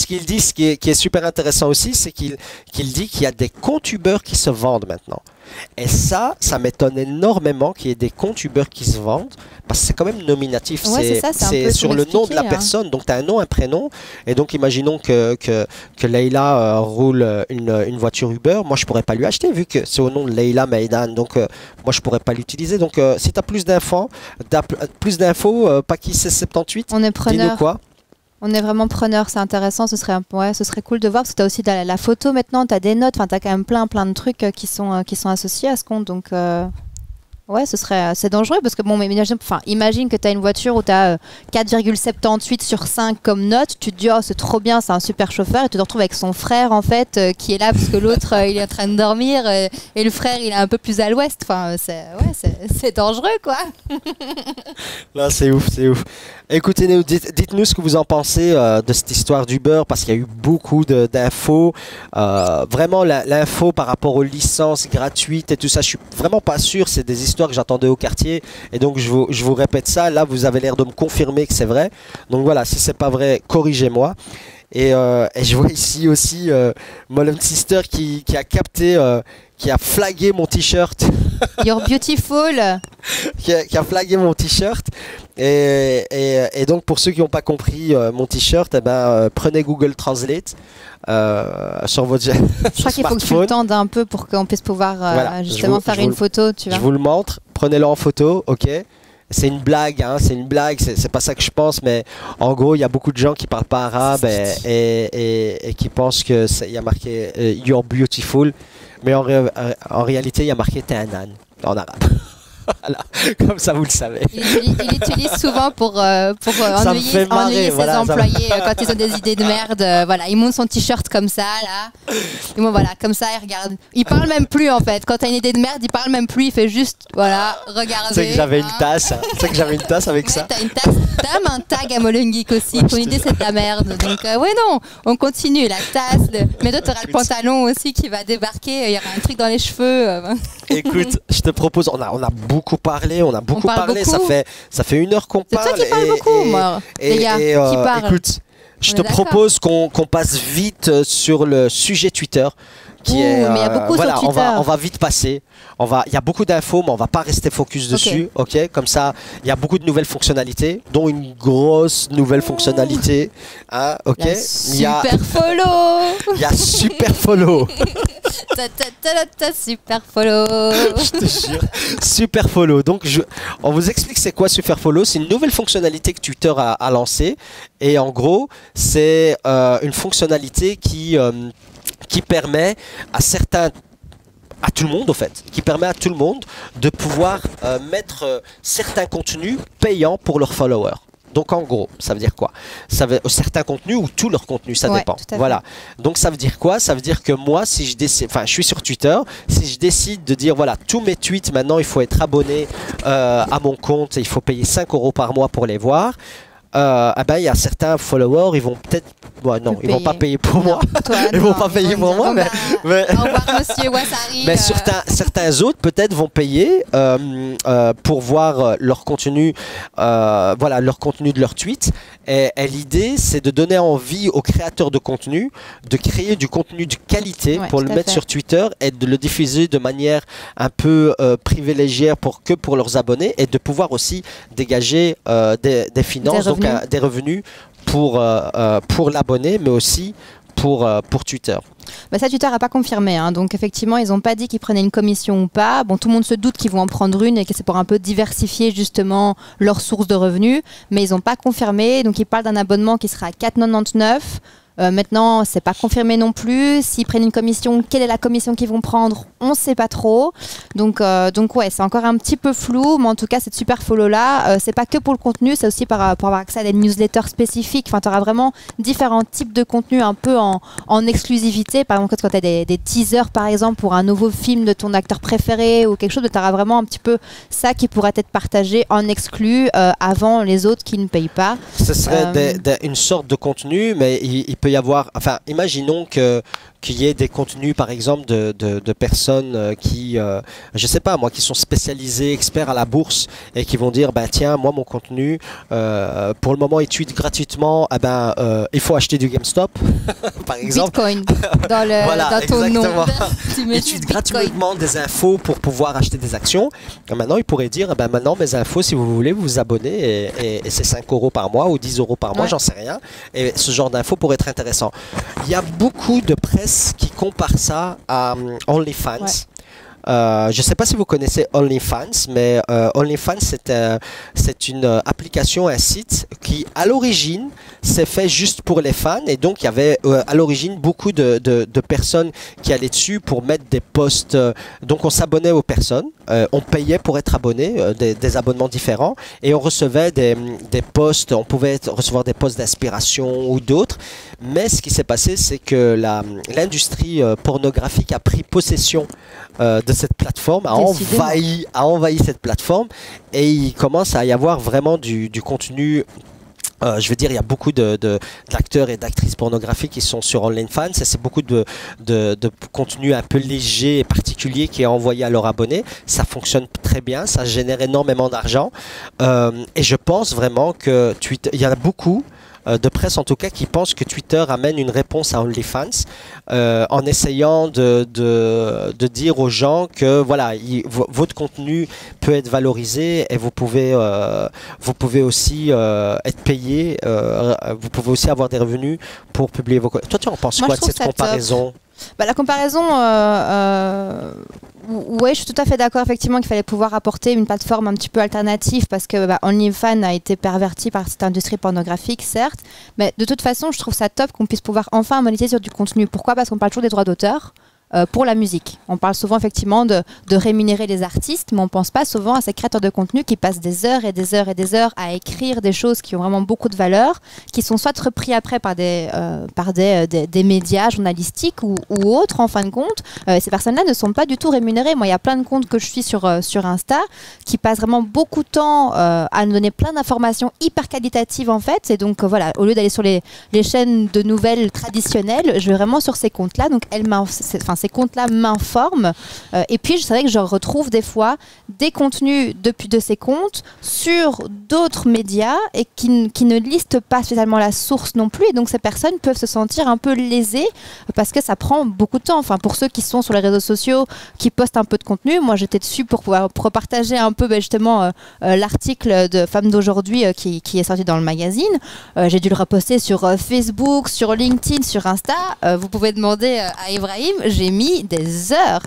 qu'il dit, ce qui est super intéressant aussi, c'est qu'il dit qu'il y a des comptes Uber qui se vendent maintenant. Et ça m'étonne énormément qu'il y ait des comptes Uber qui se vendent, parce que c'est quand même nominatif, c'est sur le nom de la personne, donc tu as un nom, un prénom, et donc imaginons que Leïla roule une voiture Uber, moi je pourrais pas lui acheter vu que c'est au nom de Leïla Maïdan, donc moi je pourrais pas l'utiliser. Donc si tu as plus d'infos, Paki 1678, on est preneur. Dis-nous quoi. On est vraiment preneur, c'est intéressant, ce serait cool de voir, parce que tu as aussi la photo maintenant, tu as des notes, tu as quand même plein de trucs qui sont associés à ce compte, donc ouais, c'est dangereux, parce que bon, mais imagine que tu as une voiture où tu as 4,78 sur 5 comme note, tu te dis oh c'est trop bien, c'est un super chauffeur, et tu te retrouves avec son frère en fait qui est là parce que l'autre il est en train de dormir, et le frère il est un peu plus à l'ouest, enfin c'est dangereux quoi. Là c'est ouf. Écoutez-nous, dites-nous ce que vous en pensez de cette histoire d'Uber, parce qu'il y a eu beaucoup d'infos. Vraiment, l'info par rapport aux licences gratuites et tout ça, je suis vraiment pas sûr. C'est des histoires que j'entendais au quartier. Et donc, je vous répète ça. Là, vous avez l'air de me confirmer que c'est vrai. Donc voilà, si c'est pas vrai, corrigez-moi. Et je vois ici aussi Molem Sister qui a capté, qui a flagué mon t-shirt. You're beautiful. qui a flagué mon t-shirt. Et donc pour ceux qui n'ont pas compris mon t-shirt, prenez Google Translate sur votre Je crois qu'il faut que tu le tendes un peu pour qu'on puisse pouvoir justement faire une photo. Tu vois. Je vous le montre. Prenez-le en photo, ok. C'est une blague, hein, c'est pas ça que je pense, mais en gros, il y a beaucoup de gens qui parlent pas arabe et qui pensent qu'il y a marqué You're beautiful, mais en réalité, il y a marqué T'es un âne en arabe. Voilà, comme ça vous le savez. Il utilise souvent pour ennuyer ses employés quand ils ont des idées de merde. Voilà, il monte son t-shirt comme ça, là. Et bon, voilà, comme ça, il regarde. Il parle même plus en fait. Quand t'as une idée de merde, il parle même plus. Il fait juste, voilà, regarder. C'est que j'avais une tasse. C'est que j'avais une tasse avec ça. T'as une tasse. T'as même un tag à Molengeek aussi. Ton idée, c'est de la merde. Donc, ouais, non, on continue. La tasse. Mais toi, t'auras le pantalon aussi qui va débarquer. Il y aura un truc dans les cheveux. Écoute, je te propose. On a beaucoup parlé. Ça fait 1 heure qu'on parle. C'est toi qui parles beaucoup, moi. Les gars, qui parlent. Écoute, je te propose qu'on passe vite sur le sujet Twitter. qui est. Mais il y a beaucoup voilà, sur Twitter. on va vite passer. Il y a beaucoup d'infos, mais on va pas rester focus dessus. Ok, comme ça, il y a beaucoup de nouvelles fonctionnalités, dont une grosse nouvelle fonctionnalité. Hein, ok. Super follow. Il y a super follow. Super follow. Je te jure, super follow. Donc, on vous explique c'est quoi super follow. C'est une nouvelle fonctionnalité que Twitter a lancée. Et en gros, c'est une fonctionnalité qui permet à tout le monde, au fait, qui permet à tout le monde de pouvoir mettre certains contenus payants pour leurs followers. Donc en gros, ça veut dire quoi? Ça veut certains contenus ou tout leur contenu, ça dépend. Voilà. Donc ça veut dire quoi? Ça veut dire que moi, si je décide, enfin, je suis sur Twitter, si je décide de dire voilà, tous mes tweets maintenant, il faut être abonné à mon compte, et il faut payer 5 € par mois pour les voir. Il y a certains followers, ils vont peut-être, ils vont pas payer pour moi. Ils vont pas payer pour moi, mais au revoir, monsieur Wassari. Mais certains autres peut-être vont payer pour voir leur contenu, leur contenu de leur tweet. Et l'idée, c'est de donner envie aux créateurs de contenu de créer du contenu de qualité pour le mettre sur Twitter et de le diffuser de manière un peu privilégiée pour leurs abonnés et de pouvoir aussi dégager des finances, donc des revenus pour l'abonné, mais aussi pour Twitter. Ça, Twitter n'a pas confirmé. Hein. Donc, effectivement, ils n'ont pas dit qu'ils prenaient une commission ou pas. Bon, tout le monde se doute qu'ils vont en prendre une et que c'est pour un peu diversifier justement leurs sources de revenus. Mais ils n'ont pas confirmé. Donc, ils parlent d'un abonnement qui sera à 4,99 €. Maintenant, c'est pas confirmé non plus. S'ils prennent une commission, quelle est la commission qu'ils vont prendre? On ne sait pas trop. Donc ouais, c'est encore un petit peu flou. Mais en tout cas, cette super follow-là, c'est pas que pour le contenu, c'est aussi pour avoir accès à des newsletters spécifiques. Enfin, tu auras vraiment différents types de contenus un peu en exclusivité. Par exemple, quand tu as des teasers, par exemple, pour un nouveau film de ton acteur préféré ou quelque chose, tu auras vraiment un petit peu ça qui pourrait être partagé en exclu avant les autres qui ne payent pas. Ce serait une sorte de contenu, mais il peut y avoir, enfin, imaginons qu'il y ait des contenus, par exemple, de personnes qui, je sais pas moi, qui sont spécialisées, experts à la bourse et qui vont dire, tiens, moi, mon contenu, pour le moment, il tweet gratuitement, il faut acheter du GameStop, par exemple. Bitcoin, dans ton nom. Il tweet gratuitement des infos pour pouvoir acheter des actions. Et maintenant, il pourrait dire, maintenant, mes infos, si vous voulez, vous vous abonnez et c'est 5 € par mois ou 10 € par mois, j'en sais rien. Et ce genre d'infos pourrait être intéressant. Il y a beaucoup de presse qui compare ça à OnlyFans. Je ne sais pas si vous connaissez OnlyFans, mais OnlyFans, c'est une application, un site qui, à l'origine, s'est fait juste pour les fans. Et donc, il y avait à l'origine beaucoup de personnes qui allaient dessus pour mettre des posts. Donc, on s'abonnait aux personnes. On payait pour être abonné, des abonnements différents. Et on recevait des posts. On pouvait recevoir des posts d'inspiration ou d'autres. Mais ce qui s'est passé, c'est que l'industrie pornographique a pris possession de cette plateforme, a envahi cette plateforme, et il commence à y avoir vraiment du contenu. Je veux dire, il y a beaucoup d'acteurs et d'actrices pornographiques qui sont sur OnlyFans. C'est beaucoup de contenu un peu léger et particulier qui est envoyé à leurs abonnés. Ça fonctionne très bien, ça génère énormément d'argent. Et je pense vraiment que Twitter, il y en a beaucoup de presse en tout cas qui pensent que Twitter amène une réponse à OnlyFans en essayant de dire aux gens que voilà, votre contenu peut être valorisé et vous pouvez aussi être payé, vous pouvez aussi avoir des revenus pour publier vos... Toi, tu en penses quoi de cette comparaison? La comparaison, ouais, je suis tout à fait d'accord effectivement qu'il fallait pouvoir apporter une plateforme un petit peu alternative parce que OnlyFans a été perverti par cette industrie pornographique, certes, mais de toute façon, je trouve ça top qu'on puisse pouvoir enfin monétiser sur du contenu. Pourquoi? Parce qu'on parle toujours des droits d'auteur. Pour la musique. On parle souvent effectivement de rémunérer les artistes, mais on ne pense pas souvent à ces créateurs de contenu qui passent des heures et des heures et des heures à écrire des choses qui ont vraiment beaucoup de valeur, qui sont soit repris après par des médias journalistiques ou autres en fin de compte. Ces personnes-là ne sont pas du tout rémunérées. Moi, il y a plein de comptes que je suis sur Insta qui passent vraiment beaucoup de temps à nous donner plein d'informations hyper qualitatives en fait. Et donc voilà, au lieu d'aller sur les chaînes de nouvelles traditionnelles, je vais vraiment sur ces comptes-là. Donc ces comptes-là m'informent. Et puis, je savais que je retrouve des fois des contenus de ces comptes sur d'autres médias et qui ne listent pas spécialement la source non plus. Et donc, ces personnes peuvent se sentir un peu lésées parce que ça prend beaucoup de temps. Enfin, pour ceux qui sont sur les réseaux sociaux, qui postent un peu de contenu, moi, j'étais dessus pour pouvoir partager un peu justement l'article de Femmes d'aujourd'hui qui est sorti dans le magazine. J'ai dû le reposter sur Facebook, sur LinkedIn, sur Insta. Vous pouvez demander à Ibrahim, j'ai mis des heures.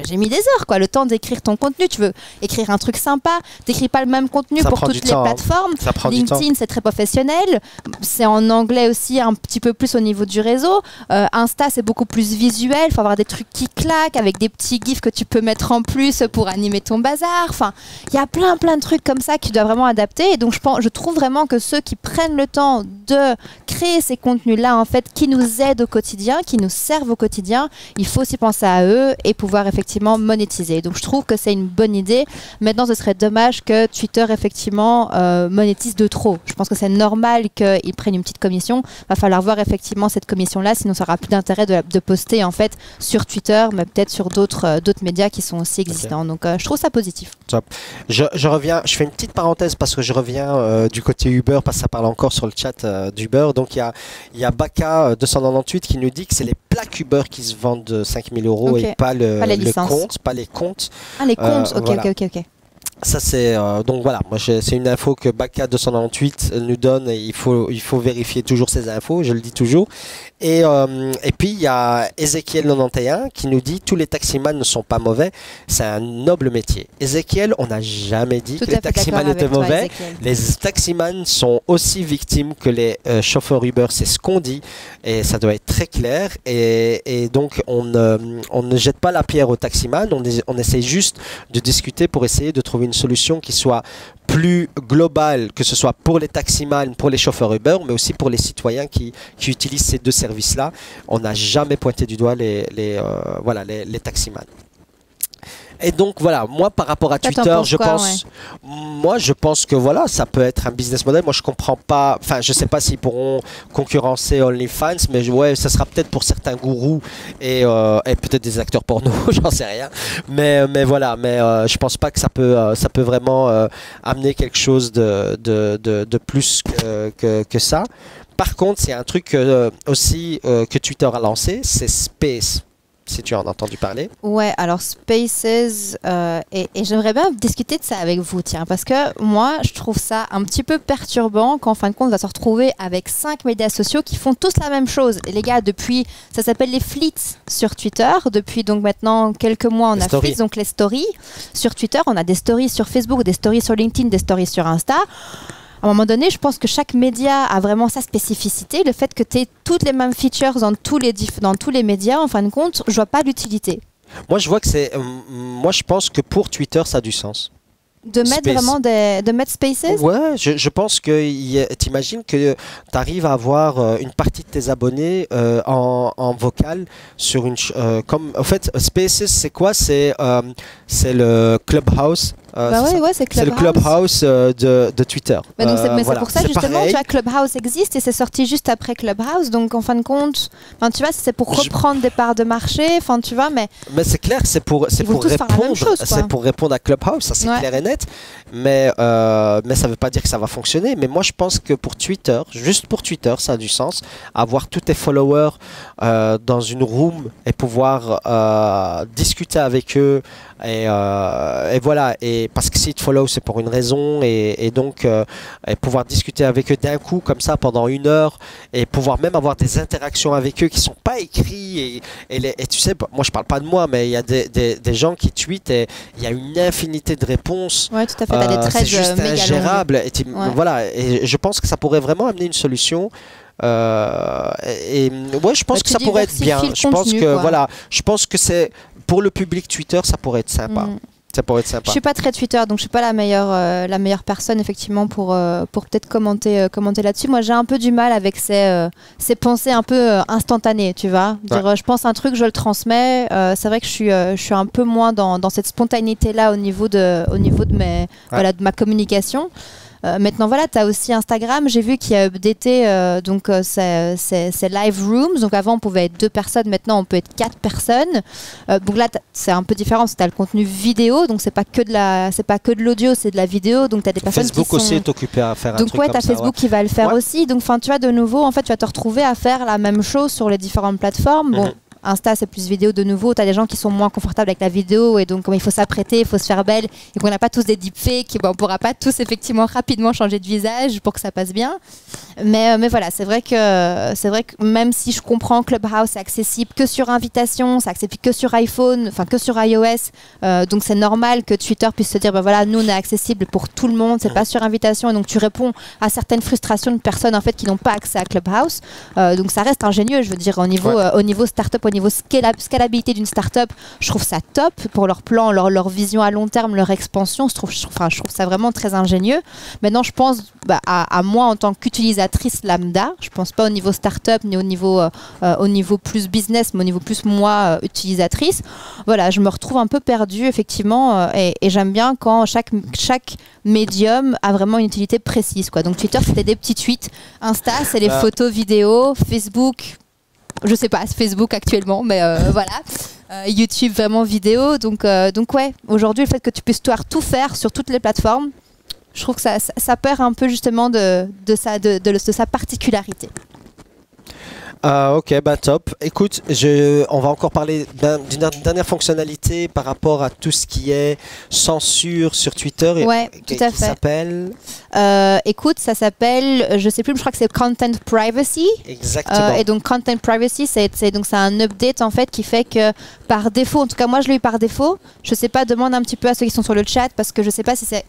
J'ai mis des heures, quoi. Le temps d'écrire ton contenu. Tu veux écrire un truc sympa, t'écris pas le même contenu ça pour toutes les plateformes. LinkedIn, c'est très professionnel. C'est en anglais aussi un petit peu plus au niveau du réseau. Insta, c'est beaucoup plus visuel. Il faut avoir des trucs qui claquent avec des petits gifs que tu peux mettre en plus pour animer ton bazar. Enfin, il y a plein de trucs comme ça que tu dois vraiment adapter. Et donc, je trouve vraiment que ceux qui prennent le temps de créer ces contenus-là, en fait, qui nous aident au quotidien, qui nous servent au quotidien, il faut aussi penser à eux et pouvoir effectivement monétiser. Donc, je trouve que c'est une bonne idée. Maintenant, ce serait dommage que Twitter, effectivement, monétise de trop. Je pense que c'est normal qu'ils prennent une petite commission. Il va falloir voir effectivement cette commission-là, sinon ça n'aura plus d'intérêt de poster en fait sur Twitter, mais peut-être sur d'autres médias qui sont aussi existants. Okay. Donc, je trouve ça positif. Top. Je reviens, je fais une petite parenthèse parce que je reviens du côté Uber, parce que ça parle encore sur le chat d'Uber. Donc, il y a Baka 298 qui nous dit que c'est les plaques Uber qui se vendent de 5 000 € et pas les comptes, pas les comptes. Ah, les comptes, voilà. ok. Ça c'est donc voilà, moi c'est une info que Baka 298 nous donne et il faut vérifier toujours ces infos, je le dis toujours. Et puis il y a Ezekiel 91 qui nous dit tous les taximans ne sont pas mauvais, c'est un noble métier. Ezekiel, on n'a jamais dit que les taximans étaient mauvais. Les taximans sont aussi victimes que les chauffeurs Uber, c'est ce qu'on dit et ça doit être très clair. Et donc on ne jette pas la pierre aux taximans, on essaie juste de discuter pour essayer de trouver une solution qui soit plus globale, que ce soit pour les taximans, pour les chauffeurs Uber, mais aussi pour les citoyens qui utilisent ces deux services-là. On n'a jamais pointé du doigt les taximans. Et donc voilà, moi par rapport à Twitter, je pense que voilà, ça peut être un business model. Moi je comprends pas, enfin je sais pas s'ils pourront concurrencer OnlyFans, mais ouais, ça sera peut-être pour certains gourous et peut-être des acteurs porno, j'en sais rien. Mais voilà, je pense pas que ça peut vraiment amener quelque chose de plus que ça. Par contre, c'est un truc aussi que Twitter a lancé, c'est Space. Si tu en as entendu parler. Ouais, alors Spaces, et j'aimerais bien discuter de ça avec vous, tiens, parce que moi, je trouve ça un petit peu perturbant qu'en fin de compte, on va se retrouver avec 5 médias sociaux qui font tous la même chose. Et les gars, depuis, ça s'appelle les Fleets sur Twitter, depuis donc maintenant quelques mois, on a Fleets, donc les stories. Sur Twitter, on a des stories sur Facebook, des stories sur LinkedIn, des stories sur Insta. À un moment donné, je pense que chaque média a vraiment sa spécificité. Le fait que tu aies toutes les mêmes features dans tous les médias, en fin de compte, je vois pas l'utilité. Moi, je vois que moi, je pense que pour Twitter, ça a du sens. De mettre vraiment de mettre Spaces. Ouais, je pense que t'imagines que tu arrives à avoir une partie de tes abonnés en vocal sur une comme en fait Spaces c'est quoi, c'est le Clubhouse. C'est le Clubhouse de Twitter. Mais c'est pour ça justement, tu vois, Clubhouse existe et c'est sorti juste après Clubhouse, donc en fin de compte, tu vois, c'est pour reprendre des parts de marché, tu vois, mais c'est clair, c'est pour répondre à Clubhouse, ça c'est clair et net, mais ça veut pas dire que ça va fonctionner. Mais moi je pense que pour Twitter, juste pour Twitter, ça a du sens, avoir tous tes followers dans une room et pouvoir discuter avec eux. Et voilà, et parce que s'ils te follow, c'est pour une raison, et donc et pouvoir discuter avec eux d'un coup comme ça pendant 1 heure, et pouvoir même avoir des interactions avec eux qui sont pas écrits, et tu sais, moi je parle pas de moi, mais il y a des gens qui tweetent et il y a une infinité de réponses. Ouais, tout à fait, c'est juste ingérable, voilà, et je pense que ça pourrait vraiment amener une solution. Je pense que ça pourrait être bien. Je pense que c'est pour le public Twitter, ça pourrait être sympa. Ça pourrait être sympa. Je suis pas très Twitter, donc je suis pas la meilleure personne effectivement pour peut-être commenter là-dessus. Moi, j'ai un peu du mal avec ces pensées un peu instantanées, tu vois. Je pense un truc, je le transmets. C'est vrai que je suis un peu moins dans cette spontanéité là au niveau de ma communication. Maintenant, voilà, tu as aussi Instagram. J'ai vu qu'il y a updaté c'est Live Rooms. Donc avant, on pouvait être 2 personnes. Maintenant, on peut être 4 personnes. Donc là, c'est un peu différent. Tu as le contenu vidéo. Donc, c'est pas que de l'audio, c'est de la vidéo. Donc, tu as des personnes Facebook qui sont... aussi est occupé à faire un donc truc ouais, comme t'as ça. Facebook qui va le faire aussi. Donc tu vois, de nouveau, en fait, tu vas te retrouver à faire la même chose sur les différentes plateformes. Bon, Insta, c'est plus vidéo de nouveau. Tu as des gens qui sont moins confortables avec la vidéo et donc comme il faut s'apprêter, il faut se faire belle et qu'on n'a pas tous des deepfakes, on ne pourra pas tous effectivement rapidement changer de visage pour que ça passe bien. Mais voilà, c'est vrai que même si je comprends Clubhouse, c'est accessible que sur invitation, c'est accessible que sur iPhone, enfin que sur iOS. Donc c'est normal que Twitter puisse se dire, voilà, nous on est accessible pour tout le monde, c'est pas sur invitation. Et donc tu réponds à certaines frustrations de personnes en fait qui n'ont pas accès à Clubhouse. Donc ça reste ingénieux, je veux dire, au niveau start-up, au niveau scalabilité d'une start-up, je trouve ça top pour leur plan, leur vision à long terme, leur expansion. Je trouve ça vraiment très ingénieux. Maintenant, je pense à moi en tant qu'utilisatrice lambda, je pense pas au niveau start-up ni au niveau plus business, mais au niveau plus moi utilisatrice. Voilà, je me retrouve un peu perdue effectivement et j'aime bien quand chaque médium a vraiment une utilité précise, quoi. Donc Twitter, c'était des petits tweets. Insta, c'est les photos, vidéos. Facebook, je sais pas, c'est Facebook actuellement, mais voilà. YouTube, vraiment vidéo. Donc ouais, aujourd'hui, le fait que tu puisses tout faire sur toutes les plateformes, je trouve que ça perd un peu justement de sa particularité. Ok, top. Écoute, on va encore parler d'une dernière fonctionnalité par rapport à tout ce qui est censure sur Twitter. Ouais, tout à fait. Ça s'appelle écoute, ça s'appelle, je sais plus, je crois que c'est Content Privacy. Exactement. Et donc Content Privacy, c'est un update en fait qui fait que par défaut, en tout cas moi je l'ai eu par défaut. Je sais pas, demande un petit peu à ceux qui sont sur le chat parce que je sais pas si c'est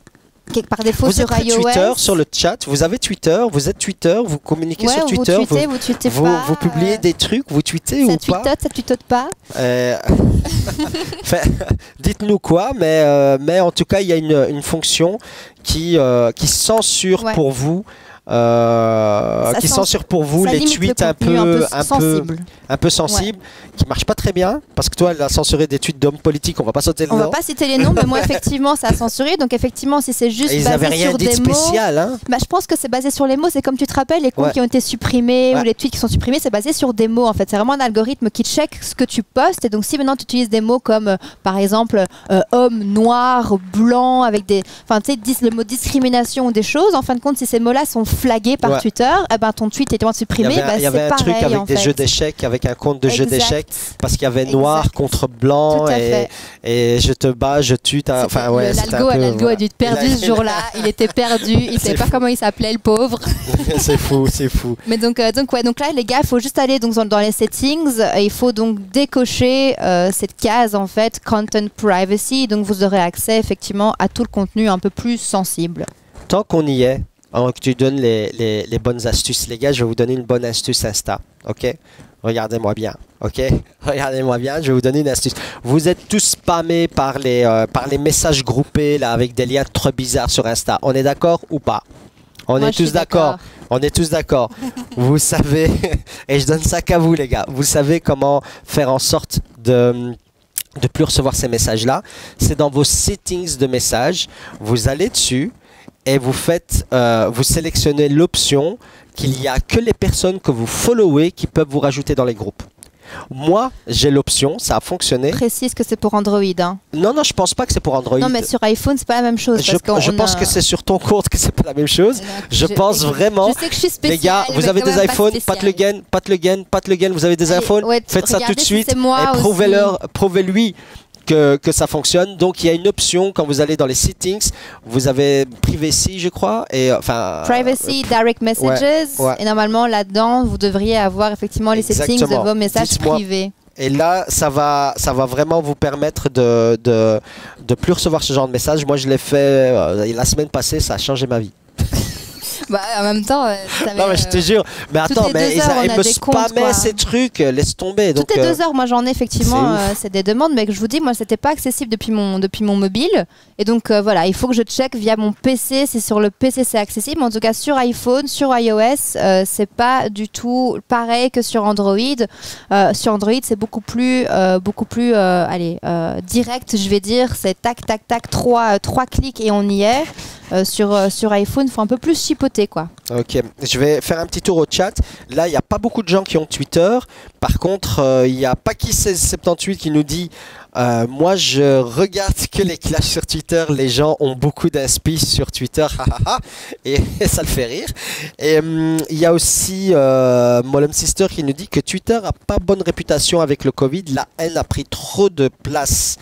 par défaut sur iOS. Twitter, sur le chat, vous avez Twitter, vous êtes Twitter, vous communiquez sur Twitter, vous tweetez pas, vous publiez des trucs, vous tweetez ou pas? Ça tweetote pas. Dites-nous quoi, mais en tout cas, il y a une fonction qui censure pour vous. Qui censure pour vous les tweets un peu sensibles, qui marchent pas très bien parce que toi elle a censuré des tweets d'hommes politiques, on va pas sauter le nom. On va pas citer les noms, mais moi effectivement ça a censuré. Donc effectivement si c'est juste basé sur des spécial, mots, je pense que c'est basé sur les mots. C'est comme tu te rappelles les comptes qui ont été supprimés ou les tweets qui sont supprimés, c'est basé sur des mots en fait. C'est vraiment un algorithme qui check ce que tu postes et donc si maintenant tu utilises des mots comme par exemple homme, noir, blanc avec des, le mot discrimination ou des choses, en fin de compte si ces mots-là sont flagué par Twitter, ton tweet est supprimé. Il y avait un truc avec des jeux d'échecs, avec un compte de jeux d'échecs, parce qu'il y avait noir contre blanc et je te bats, je tue. L'algo a dû être perdu ce jour-là. Il était perdu. Il ne savait pas comment il s'appelait, le pauvre. C'est fou, c'est fou. Mais donc là, les gars, il faut juste aller dans les settings. Il faut donc décocher cette case en fait, Content Privacy. Donc vous aurez accès effectivement à tout le contenu un peu plus sensible. Tant qu'on y est, avant que tu donnes les bonnes astuces, les gars, je vais vous donner une bonne astuce Insta, ok? Regardez-moi bien, ok? Regardez-moi bien, je vais vous donner une astuce. Vous êtes tous spammés par les messages groupés là, avec des liens trop bizarres sur Insta. On est d'accord ou pas? On est tous d'accord. On est tous d'accord. Vous savez, et je donne ça qu'à vous les gars, vous savez comment faire en sorte de plus recevoir ces messages-là. C'est dans vos settings de messages, vous allez dessus, et vous sélectionnez l'option qu'il n'y a que les personnes que vous followez qui peuvent vous rajouter dans les groupes. Moi, j'ai l'option, ça a fonctionné. Précise que c'est pour Android. Hein. Non, je pense pas que c'est pour Android. Non, mais sur iPhone, c'est pas la même chose. Je pense que c'est sur ton compte que c'est pas la même chose. Je pense vraiment. Je sais que je suis spéciale. Les gars, vous avez des iPhones, pas de gain. Vous avez des iPhones, faites ça tout de suite et prouvez-lui que ça fonctionne. Donc il y a une option quand vous allez dans les settings, vous avez privacy je crois et privacy, direct messages et normalement là-dedans vous devriez avoir effectivement les settings de vos messages privés. Et là, ça va vraiment vous permettre de plus recevoir ce genre de messages. Moi, je l'ai fait la semaine passée, ça a changé ma vie. En même temps, non mais je te jure, mais attends, mais ils me spammaient ces trucs, laisse tomber. Toutes les 2 heures, moi j'en ai effectivement, c'est des demandes, mais que je vous dis, moi c'était pas accessible depuis mon mobile, et donc voilà, il faut que je check via mon PC, si sur le PC c'est accessible, mais en tout cas sur iPhone, sur iOS, c'est pas du tout pareil que sur Android. Sur Android, c'est beaucoup plus direct, je vais dire, c'est tac tac tac, 3 clics et on y est. sur iPhone, faut un peu plus chipoter, quoi. Ok, je vais faire un petit tour au chat. Là, il n'y a pas beaucoup de gens qui ont Twitter. Par contre, il y a Paki1678 qui nous dit moi, je regarde que les clashs sur Twitter. Les gens ont beaucoup d'inspi sur Twitter. et ça le fait rire. Et il y a aussi Molem Sister qui nous dit que Twitter n'a pas bonne réputation avec le Covid. La haine a pris trop de place.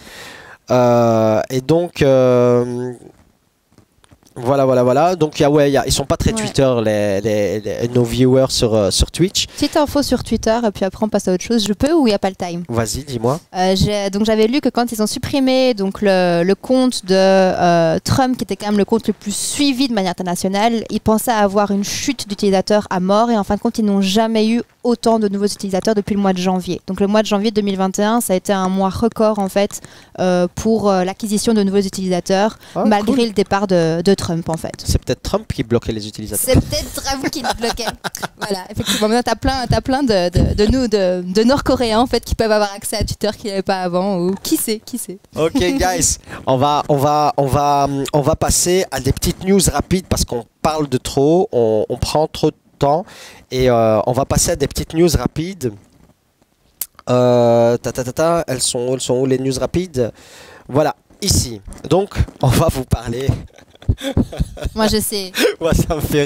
Et donc... Voilà. Donc, ils sont pas très Twitter, nos viewers sur Twitch. Petite info sur Twitter, et puis après on passe à autre chose. Je peux ou il n'y a pas le time? Vas-y, dis-moi. Donc j'avais lu que quand ils ont supprimé donc, le compte de Trump, qui était quand même le compte le plus suivi de manière internationale, ils pensaient avoir une chute d'utilisateurs à mort, et en fin de compte, ils n'ont jamais eu autant de nouveaux utilisateurs depuis le mois de janvier. Donc le mois de janvier 2021, ça a été un mois record en fait pour l'acquisition de nouveaux utilisateurs, malgré le départ de Trump en fait. C'est peut-être Trump qui bloquait les utilisateurs. C'est peut-être Trump qui le bloquait. Voilà, effectivement. Maintenant, t'as plein de Nord-Coréens en fait qui peuvent avoir accès à Twitter qu'ils n'avaient pas avant, ou qui sait. Ok, guys, on va passer à des petites news rapides parce qu'on parle de trop, on prend trop de temps et on va passer à des petites news rapides. Elles sont où les news rapides? Voilà, ici. Donc, on va vous parler. Moi je sais. Ouais, ça me fait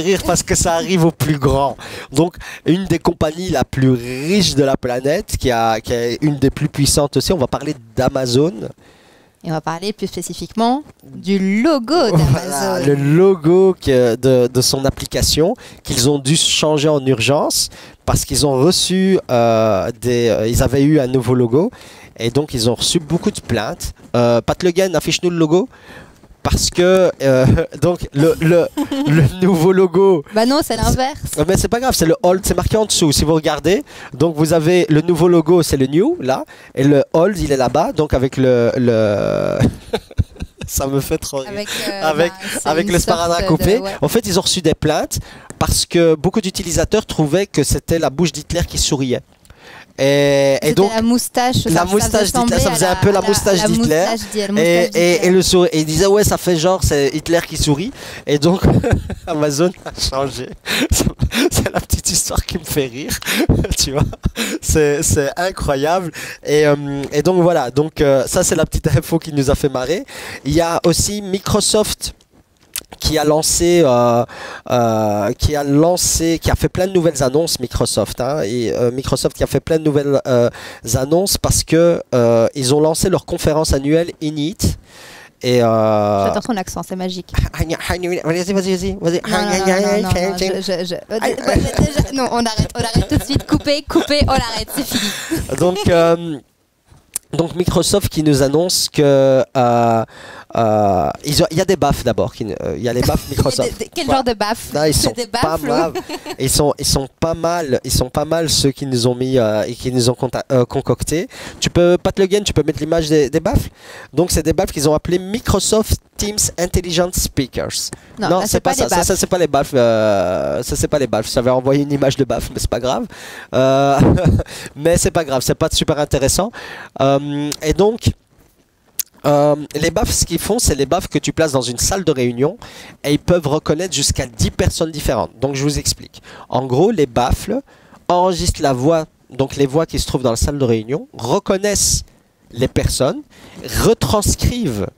rire parce que ça arrive au plus grand. Donc une des compagnies la plus riche de la planète, qui est une des plus puissantes aussi, on va parler d'Amazon. Et on va parler plus spécifiquement du logo d'Amazon. Voilà, le logo de son application qu'ils ont dû changer en urgence parce qu'ils ont reçu ils avaient eu un nouveau logo et donc ils ont reçu beaucoup de plaintes. Pat Le Guen, affiche-nous le logo. Parce que donc le nouveau logo. Bah non, c'est l'inverse. Mais c'est pas grave, c'est le old, c'est marqué en dessous. Si vous regardez, donc vous avez le nouveau logo, c'est le new là, et le old il est là-bas, donc avec le ça me fait trop rire. Avec le sparadrap coupé. Ouais. En fait, ils ont reçu des plaintes parce que beaucoup d'utilisateurs trouvaient que c'était la bouche d'Hitler qui souriait. Et donc la moustache d'Hitler, ça faisait un peu la moustache d'Hitler. Et le sourire, et il disait ouais, ça fait genre c'est Hitler qui sourit. Et donc Amazon a changé. C'est la petite histoire qui me fait rire, tu vois. C'est incroyable. Et donc voilà. Donc ça c'est la petite info qui nous a fait marrer. Il y a aussi Microsoft qui a fait plein de nouvelles annonces, Microsoft. Microsoft qui a fait plein de nouvelles annonces parce que ils ont lancé leur conférence annuelle Init. Et j'adore ton accent, c'est magique. Vas-y. Non, on arrête tout de suite. Couper, on arrête, c'est fini. Donc Microsoft qui nous annonce que il y a des baffes d'abord. Il y a les baffes Microsoft. Quel genre de baffes? Ils sont pas mal. Ils sont pas mal ceux qui nous ont mis et qui nous ont concocté. Pat Le Guen, tu peux mettre l'image des baffes. Donc c'est des baffes qu'ils ont appelées Microsoft Teams Intelligent Speakers. Non, c'est pas ça. Ça c'est pas les baffes. Ça c'est pas les baffes. J'avais envoyé une image de baffes, mais c'est pas grave. Mais c'est pas grave. C'est pas super intéressant. Et donc les baffes, ce qu'ils font, c'est les baffes que tu places dans une salle de réunion et ils peuvent reconnaître jusqu'à 10 personnes différentes. Donc je vous explique. En gros, les baffles enregistrent la voix, donc les voix qui se trouvent dans la salle de réunion, reconnaissent les personnes, retranscrivent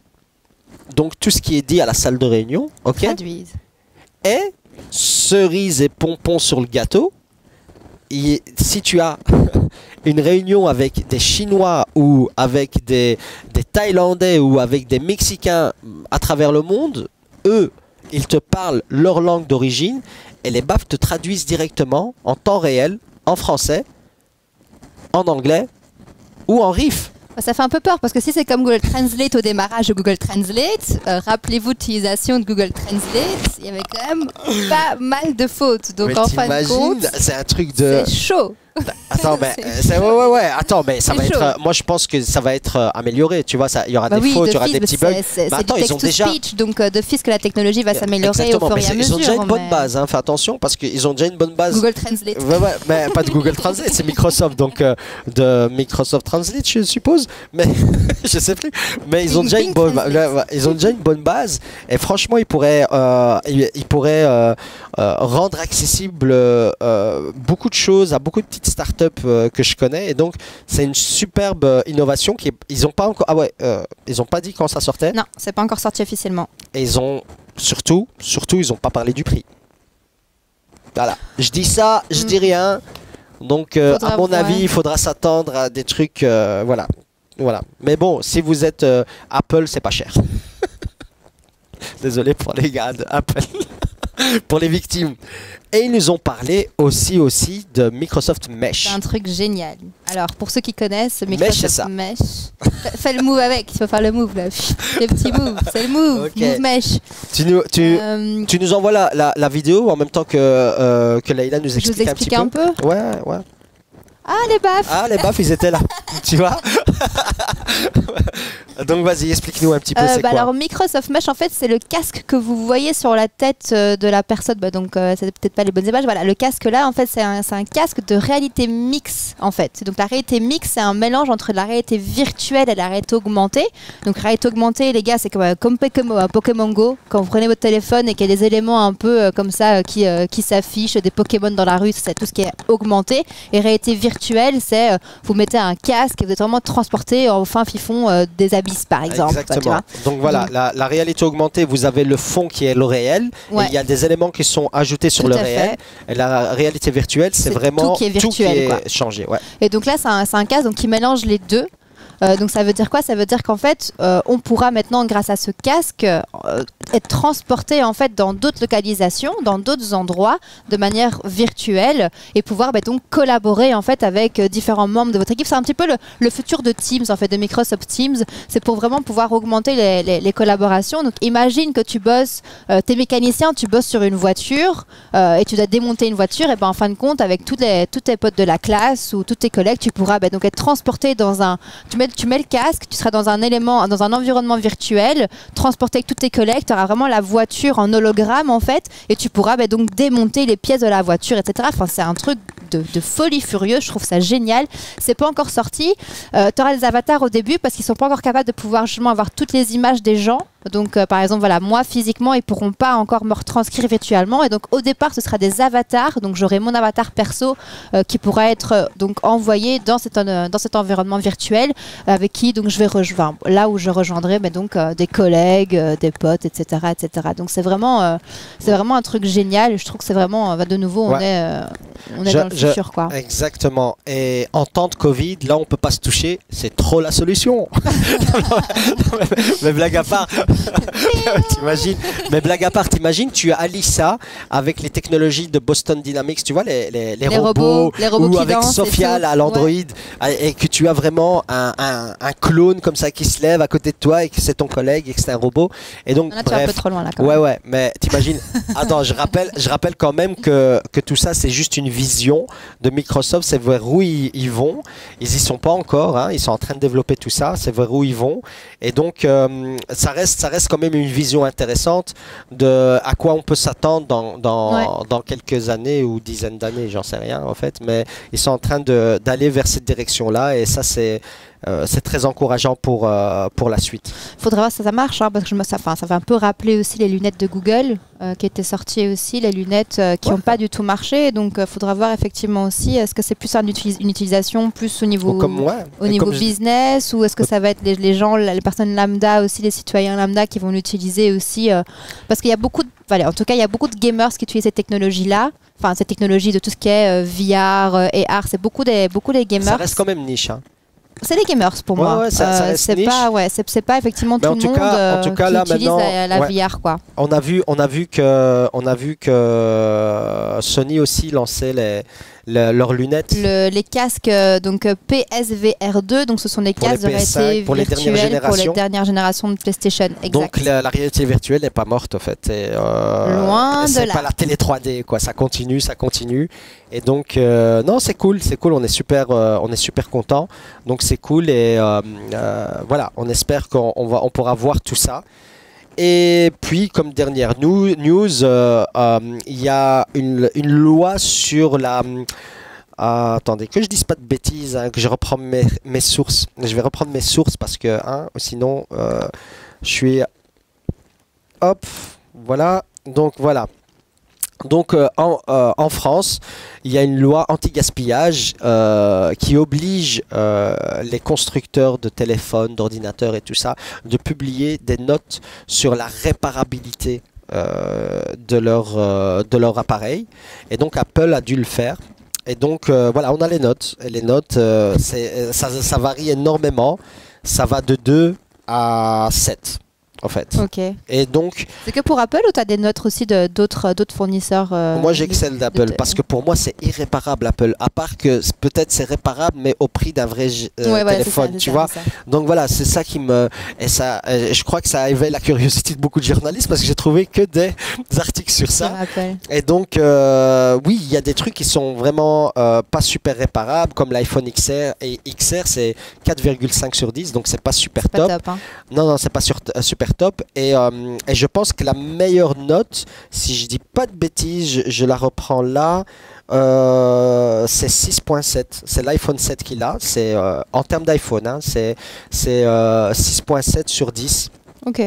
donc tout ce qui est dit à la salle de réunion, ok, traduisent. Et cerise et pompon sur le gâteau, si tu as une réunion avec des Chinois ou avec des Thaïlandais ou avec des Mexicains à travers le monde, eux, ils te parlent leur langue d'origine et les baffes te traduisent directement en temps réel, en français, en anglais ou en riff. Ça fait un peu peur parce que si c'est comme Google Translate au démarrage de Google Translate, rappelez-vous l'utilisation de Google Translate, il y avait quand même pas mal de fautes. Donc mais en fin de compte, c'est un truc de... c'est chaud. Attends, mais ouais. Attends, mais ça C'est va chaud. être. Moi, je pense que ça va être amélioré. Tu vois, il y aura Bah des oui, fautes, il y aura d'office, des petits bah bugs. c'est Mais attends, du ils ont déjà. text-to-speech, donc d'office que la technologie va s'améliorer au Exactement, fur et à mais mesure. ils ont déjà une bonne mais- base. Hein, fais attention parce qu'ils ont déjà une bonne base. Google Translate. Ouais, mais pas de Google Translate, c'est Microsoft, donc de Microsoft Translate, je suppose. Mais je sais plus. Mais ils ont déjà une bonne, ils ont déjà une bonne base. Et franchement, ils pourraient rendre accessible beaucoup de choses à beaucoup de petites startups que je connais. Et donc, c'est une superbe innovation ils ont pas encore. Ah ouais, ils ont pas dit quand ça sortait. Non, c'est pas encore sorti officiellement. Et ils ont surtout, ils ont pas parlé du prix. Voilà. Je dis ça, je dis rien. Donc, à mon avis, il faudra s'attendre à des trucs. Voilà. Mais bon, si vous êtes Apple, c'est pas cher. Désolé pour les gars de Apple. Pour les victimes. Et ils nous ont parlé aussi de Microsoft Mesh. C'est un truc génial. Alors, pour ceux qui connaissent, c'est Microsoft ça. Mesh. Fais le move avec, il faut faire le move là. Les petits moves, c'est le move. Ok. Move Mesh. Tu nous envoies la vidéo en même temps que Leïla nous Je vous explique explique un petit un peu. peu. Ouais. Ah, les baffes. Ah, les baffes, ils étaient là. Tu vois. Donc vas-y, explique-nous un petit peu c'est quoi. Alors Microsoft Mesh, en fait, c'est le casque que vous voyez sur la tête de la personne. Donc c'est peut-être pas les bonnes images. Voilà, le casque là, en fait, c'est un casque de réalité mixte. En fait, donc la réalité mixte, c'est un mélange entre la réalité virtuelle et la réalité augmentée. Donc réalité augmentée, les gars, c'est comme Pokémon Go. Quand vous prenez votre téléphone et qu'il y a des éléments un peu comme ça qui s'affichent, des Pokémon dans la rue, c'est tout ce qui est augmenté. Et réalité virtuelle, c'est vous mettez un casque et vous êtes vraiment transporté au fin fond des abysses, par exemple. Exactement. Tu vois. Donc voilà, la réalité augmentée, vous avez le fond qui est le réel. Ouais. Et il y a des éléments qui sont ajoutés sur Tout le à réel. fait. Et la réalité virtuelle, c'est vraiment tout qui est virtuel, quoi. changé. Ouais. Et donc là, c'est un casque qui mélange les deux. Donc ça veut dire quoi? Ça veut dire qu'en fait, on pourra maintenant, grâce à ce casque, être transporté en fait dans d'autres localisations, dans d'autres endroits, de manière virtuelle, et pouvoir donc collaborer en fait avec différents membres de votre équipe. C'est un petit peu le futur de Teams, en fait, de Microsoft Teams. C'est pour vraiment pouvoir augmenter les collaborations. Donc imagine que tu bosses, t'es mécanicien, tu bosses sur une voiture et tu dois démonter une voiture. Et ben en fin de compte, avec tous tes potes de la classe ou tous tes collègues, tu pourras donc être transporté dans un. Tu mets le casque, tu seras dans un environnement virtuel, transporté avec tous tes collègues, tu auras vraiment la voiture en hologramme en fait, et tu pourras donc démonter les pièces de la voiture, etc. Enfin, c'est un truc de folie furieuse, je trouve ça génial. C'est pas encore sorti. Tu auras des avatars au début parce qu'ils sont pas encore capables de pouvoir justement avoir toutes les images des gens. Donc par exemple, voilà, moi physiquement, ils pourront pas encore me retranscrire virtuellement. Et donc au départ, ce sera des avatars. Donc j'aurai mon avatar perso qui pourra être donc envoyé dans cet environnement virtuel avec qui donc je vais rejoindre là où je rejoindrai donc des collègues, des potes, etc., etc. Donc c'est vraiment un truc génial. Je trouve que c'est vraiment de nouveau on est dans le futur, quoi. Exactement. Et en temps de Covid, là, on peut pas se toucher. C'est trop la solution. Mais blague à part, t'imagines. Mais blague à part, t'imagines, tu allies ça avec les technologies de Boston Dynamics, tu vois, les robots ou qui avec dansent Sophia à l'Android, et que tu as vraiment un clone comme ça qui se lève à côté de toi et que c'est ton collègue et que c'est un robot. Et donc, Là, tu es un peu trop loin là. Quand même. Ouais, mais t'imagines. Attends, je rappelle quand même que tout ça, c'est juste une vision de Microsoft. C'est vers où ils vont. Ils y sont pas encore. Hein, ils sont en train de développer tout ça. C'est vers où ils vont. Et donc, ça reste quand même une vision intéressante de à quoi on peut s'attendre dans quelques années ou dizaines d'années. J'en sais rien en fait. Mais ils sont en train d'aller vers cette direction-là. Et ça, c'est très encourageant pour la suite. Faudra voir si ça marche, hein, parce que ça va un peu rappeler aussi les lunettes de Google qui étaient sorties aussi, les lunettes qui n'ont pas du tout marché. Donc, faudra voir effectivement aussi, est-ce que c'est plus une utilisation plus au niveau, business, ou est-ce que ça va être les gens, les personnes lambda aussi, les citoyens lambda qui vont l'utiliser aussi, parce qu'il y a beaucoup en tout cas, il y a beaucoup de gamers qui utilisent cette technologie-là. Enfin, cette technologie de tout ce qui est VR et AR, c'est beaucoup des gamers. Ça reste quand même niche, hein. C'est les gamers pour moi. Ça c'est pas effectivement tout le monde qui utilise la VR, quoi. On a vu que Sony aussi lançait leurs lunettes. Les casques donc PSVR2, donc ce sont des Pour les casques de PS5, réalité pour les dernières virtuelle pour les générations. dernières générations de PlayStation. Exact. Donc la réalité virtuelle n'est pas morte en fait. Loin de c'est là. pas la télé 3D quoi, ça continue, ça continue. Et donc non c'est cool, on est super content. Donc c'est cool et voilà, on espère on pourra voir tout ça. Et puis comme dernière news, il y a une loi sur la attendez, que je dise pas de bêtises, hein, que je reprends mes sources. Je vais reprendre mes sources parce que sinon je suis hop, voilà. Donc voilà. Donc en France, il y a une loi anti-gaspillage qui oblige les constructeurs de téléphones, d'ordinateurs et tout ça de publier des notes sur la réparabilité de leur appareil. Et donc Apple a dû le faire. Et donc voilà, on a les notes. Et les notes, ça varie énormément. Ça va de 2 à 7. En fait. Ok. Et donc, c'est que pour Apple ou tu as des notes aussi d'autres fournisseurs moi j'excelle d'Apple parce que pour moi c'est irréparable Apple. À part que peut-être c'est réparable mais au prix d'un vrai téléphone, ça, tu vois. ça. Donc voilà, c'est ça qui me... Et ça, je crois que ça éveille la curiosité de beaucoup de journalistes parce que j'ai trouvé que des articles sur ça. Et donc, oui, il y a des trucs qui sont vraiment pas super réparables comme l'iPhone XR. Et XR c'est 4,5 sur 10, donc c'est pas super top. Pas top hein. Non, c'est pas super top. Et je pense que la meilleure note, si je dis pas de bêtises, je la reprends là, c'est 6.7. C'est l'iPhone 7 qu'il a. C'est en termes d'iPhone, hein, c'est 6.7 sur 10. Ok.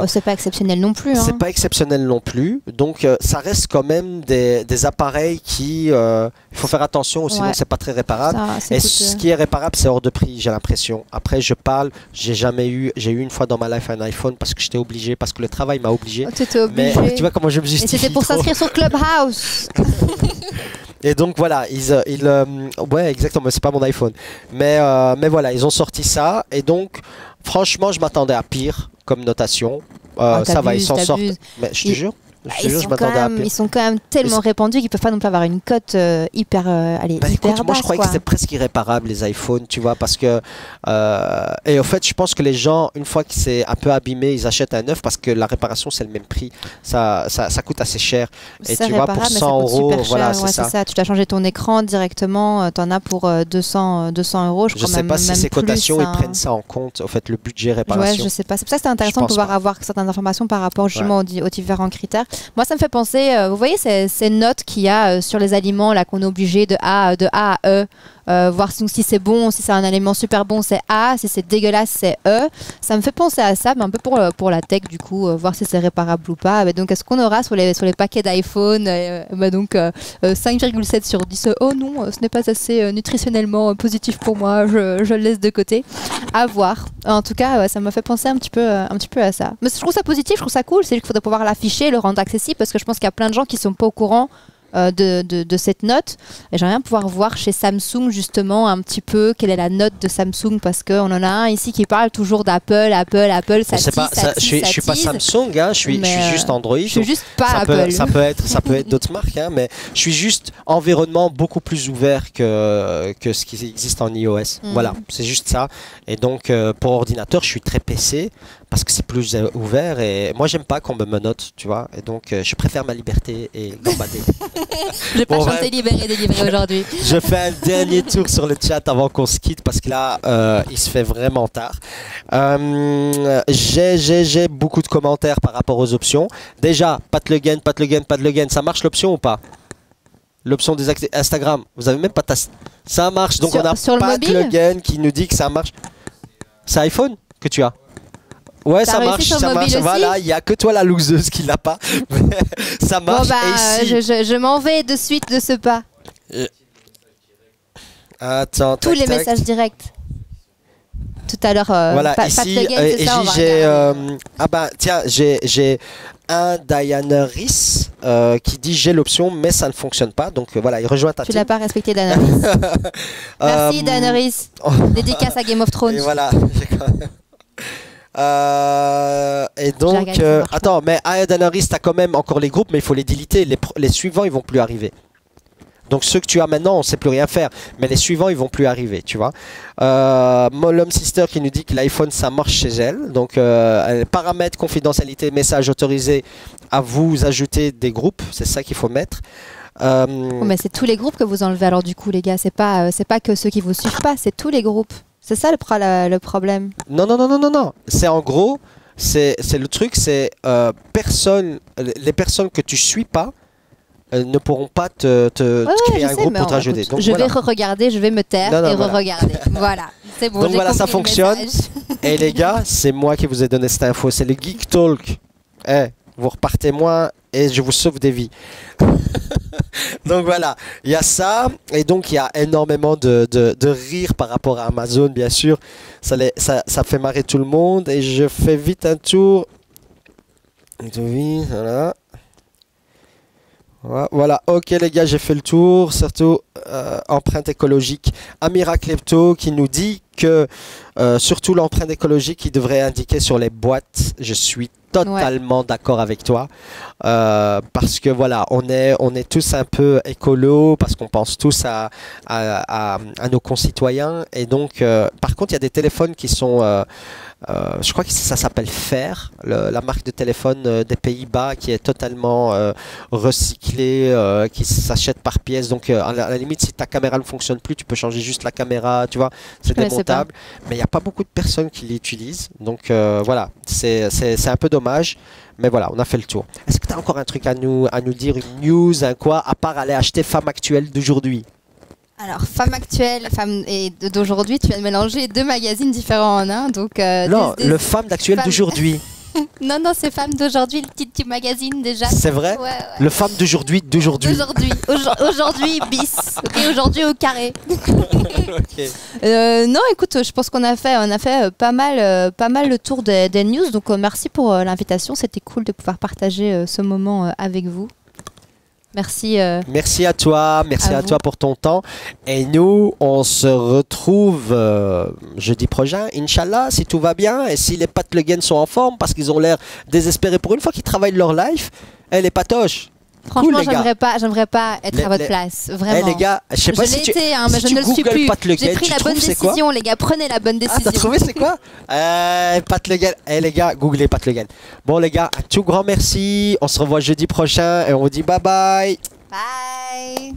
C'est pas exceptionnel non plus. Hein. C'est pas exceptionnel non plus. Donc ça reste quand même des appareils qui... il faut faire attention, sinon c'est pas très réparable. Et ce qui est réparable, c'est hors de prix, j'ai l'impression. Après, j'ai eu une fois dans ma life un iPhone parce que j'étais obligé, parce que le travail m'a obligé. Oh, t'étais obligé. Mais tu vois comment je me justifie. Et c'était pour s'inscrire sur Clubhouse. Et donc voilà, ouais exactement, c'est pas mon iPhone. Mais voilà, ils ont sorti ça. Et donc, franchement, je m'attendais à pire comme notation. Ça va, ils s'en sortent. Mais je te jure. Je m'attendais à pire. Ils sont quand même tellement répandus qu'ils peuvent pas non plus avoir une cote hyper hyper basse. Moi je croyais que c'était presque irréparable les iPhones, tu vois, parce que et en fait je pense que les gens, une fois que c'est un peu abîmé, ils achètent un neuf parce que la réparation c'est le même prix, ça coûte assez cher. Et tu vois, pour 100 €, voilà, c'est ça. Tu dois changer ton écran directement, t'en as pour 200 €. Je sais pas si ces cotations ils prennent ça en compte, en fait, le budget réparation. Ouais, je sais pas. C'est pour ça que c'est intéressant de pouvoir avoir certaines informations par rapport justement aux différents critères. Moi, ça me fait penser, vous voyez ces notes qu'il y a sur les aliments là qu'on est obligé de A à E, voir si c'est bon, si c'est un aliment super bon, c'est A, si c'est dégueulasse, c'est E. Ça me fait penser à ça, mais un peu pour la tech du coup, voir si c'est réparable ou pas. Mais donc, est-ce qu'on aura sur les paquets d'iPhone, 5,7 sur 10. Oh non, ce n'est pas assez nutritionnellement positif pour moi. Je le laisse de côté. À voir. En tout cas, ça m'a fait penser un petit peu à ça. Mais je trouve ça positif, je trouve ça cool. C'est juste qu'il faudrait pouvoir l'afficher, le rendre accessible, parce que je pense qu'il y a plein de gens qui sont pas au courant de cette note. Et j'aimerais bien pouvoir voir chez Samsung justement un petit peu quelle est la note de Samsung, parce qu'on en a un ici qui parle toujours d'Apple, ça je suis pas Samsung, hein, je suis juste Android. Je suis juste pas Apple. Ça peut être d'autres marques, hein, mais je suis juste environnement beaucoup plus ouvert que ce qui existe en iOS. Voilà, c'est juste ça. Et donc pour ordinateur, je suis très PC parce que c'est plus ouvert et moi j'aime pas qu'on me menote, tu vois. Et donc je préfère ma liberté et gambader. Je vais pas chanter libéré délivré aujourd'hui. Je fais un dernier tour sur le chat avant qu'on se quitte parce que là il se fait vraiment tard. J'ai beaucoup de commentaires par rapport aux options. Déjà, pas de gain, ça marche l'option ou pas? L'option désactivée Instagram, vous avez même pas ça marche, donc on a pas de plugin qui nous dit que ça marche. C'est iPhone que tu as? Ouais, ça marche, voilà, il n'y a que toi la loseuse qui l'a pas. Ça marche. Bon, et ici... je m'en vais de suite de ce pas. Attends, tous les messages directs. Tout à l'heure, voilà, pas ici, de plugin, c'est ça, j'ai un Diana Rhys qui dit j'ai l'option mais ça ne fonctionne pas, donc voilà, il rejoint ta team. Tu l'as pas respecté, Diana Rhys. Merci Diana Rhys. Dédicace à Game of Thrones. Et voilà. Et donc attends, mais Diana Rhys, t'as quand même encore les groupes, mais il faut les déliter, les suivants ils vont plus arriver. Donc ceux que tu as maintenant, on ne sait plus rien faire. Mais les suivants, ils vont plus arriver, tu vois. Molum Sister qui nous dit que l'iPhone, ça marche chez elle. Donc paramètres, confidentialité, messages autorisés, à vous ajouter des groupes. C'est ça qu'il faut mettre. Oh, mais c'est tous les groupes que vous enlevez alors du coup les gars, c'est pas que ceux qui vous suivent pas, c'est tous les groupes. C'est ça le problème. Non. C'est en gros, c'est le truc, c'est les personnes que tu suis pas ne pourront pas te créer un groupe pour te rajouter. Donc, je vais re-regarder, je vais me taire et re-regarder. Voilà, c'est bon. Donc voilà, ça fonctionne. Et les gars, c'est moi qui vous ai donné cette info, c'est le Geek Talk. Vous repartez moins et je vous sauve des vies. Donc voilà, il y a ça. Et donc il y a énormément de rire par rapport à Amazon, bien sûr. Ça fait marrer tout le monde. Et je fais vite un tour. Voilà. Voilà, ok les gars, j'ai fait le tour. Surtout empreinte écologique. Amira Klepto qui nous dit que surtout l'empreinte écologique qui devrait indiquer sur les boîtes. Je suis totalement d'accord avec toi parce que voilà, on est tous un peu écolo parce qu'on pense tous à nos concitoyens et donc par contre il y a des téléphones qui sont je crois que ça s'appelle Fair, la marque de téléphone des Pays-Bas qui est totalement recyclée, qui s'achète par pièce. Donc à la limite, si ta caméra ne fonctionne plus, tu peux changer juste la caméra, tu vois, c'est démontable. Mais il n'y a pas beaucoup de personnes qui l'utilisent. Donc voilà, c'est un peu dommage. Mais voilà, on a fait le tour. Est-ce que tu as encore un truc à nous dire, une news, un quoi, à part aller acheter Femme Actuelle d'aujourd'hui? Alors, Femme Actuelle, Femme et d'aujourd'hui, tu viens de mélanger deux magazines différents en un. Donc, non, le Femme d'Actuelle d'aujourd'hui. Non, c'est Femme d'aujourd'hui, le petit magazine déjà. C'est vrai? Ouais. Le Femme d'aujourd'hui. Aujourd'hui, bis. Ok, aujourd'hui au carré. Okay. Non, écoute, je pense qu'on a fait pas mal le tour des news. Donc, merci pour l'invitation. C'était cool de pouvoir partager ce moment avec vous. Merci. Merci à toi, à toi pour ton temps. Et nous, on se retrouve jeudi prochain, Inch'Allah, si tout va bien. Et si les Pat Le Guen sont en forme, parce qu'ils ont l'air désespérés pour une fois qu'ils travaillent leur life, les patoches. Franchement, cool, j'aimerais pas être à votre place, vraiment. Les gars, je sais pas si tu l'étais, mais je ne le suis plus. J'ai pris la bonne décision, les gars, prenez la bonne décision. Ah, t'as trouvé c'est quoi? Pat Le Guen. Les gars, googlez Pat Le Guen. Bon les gars, un tout grand merci. On se revoit jeudi prochain et on vous dit bye bye. Bye.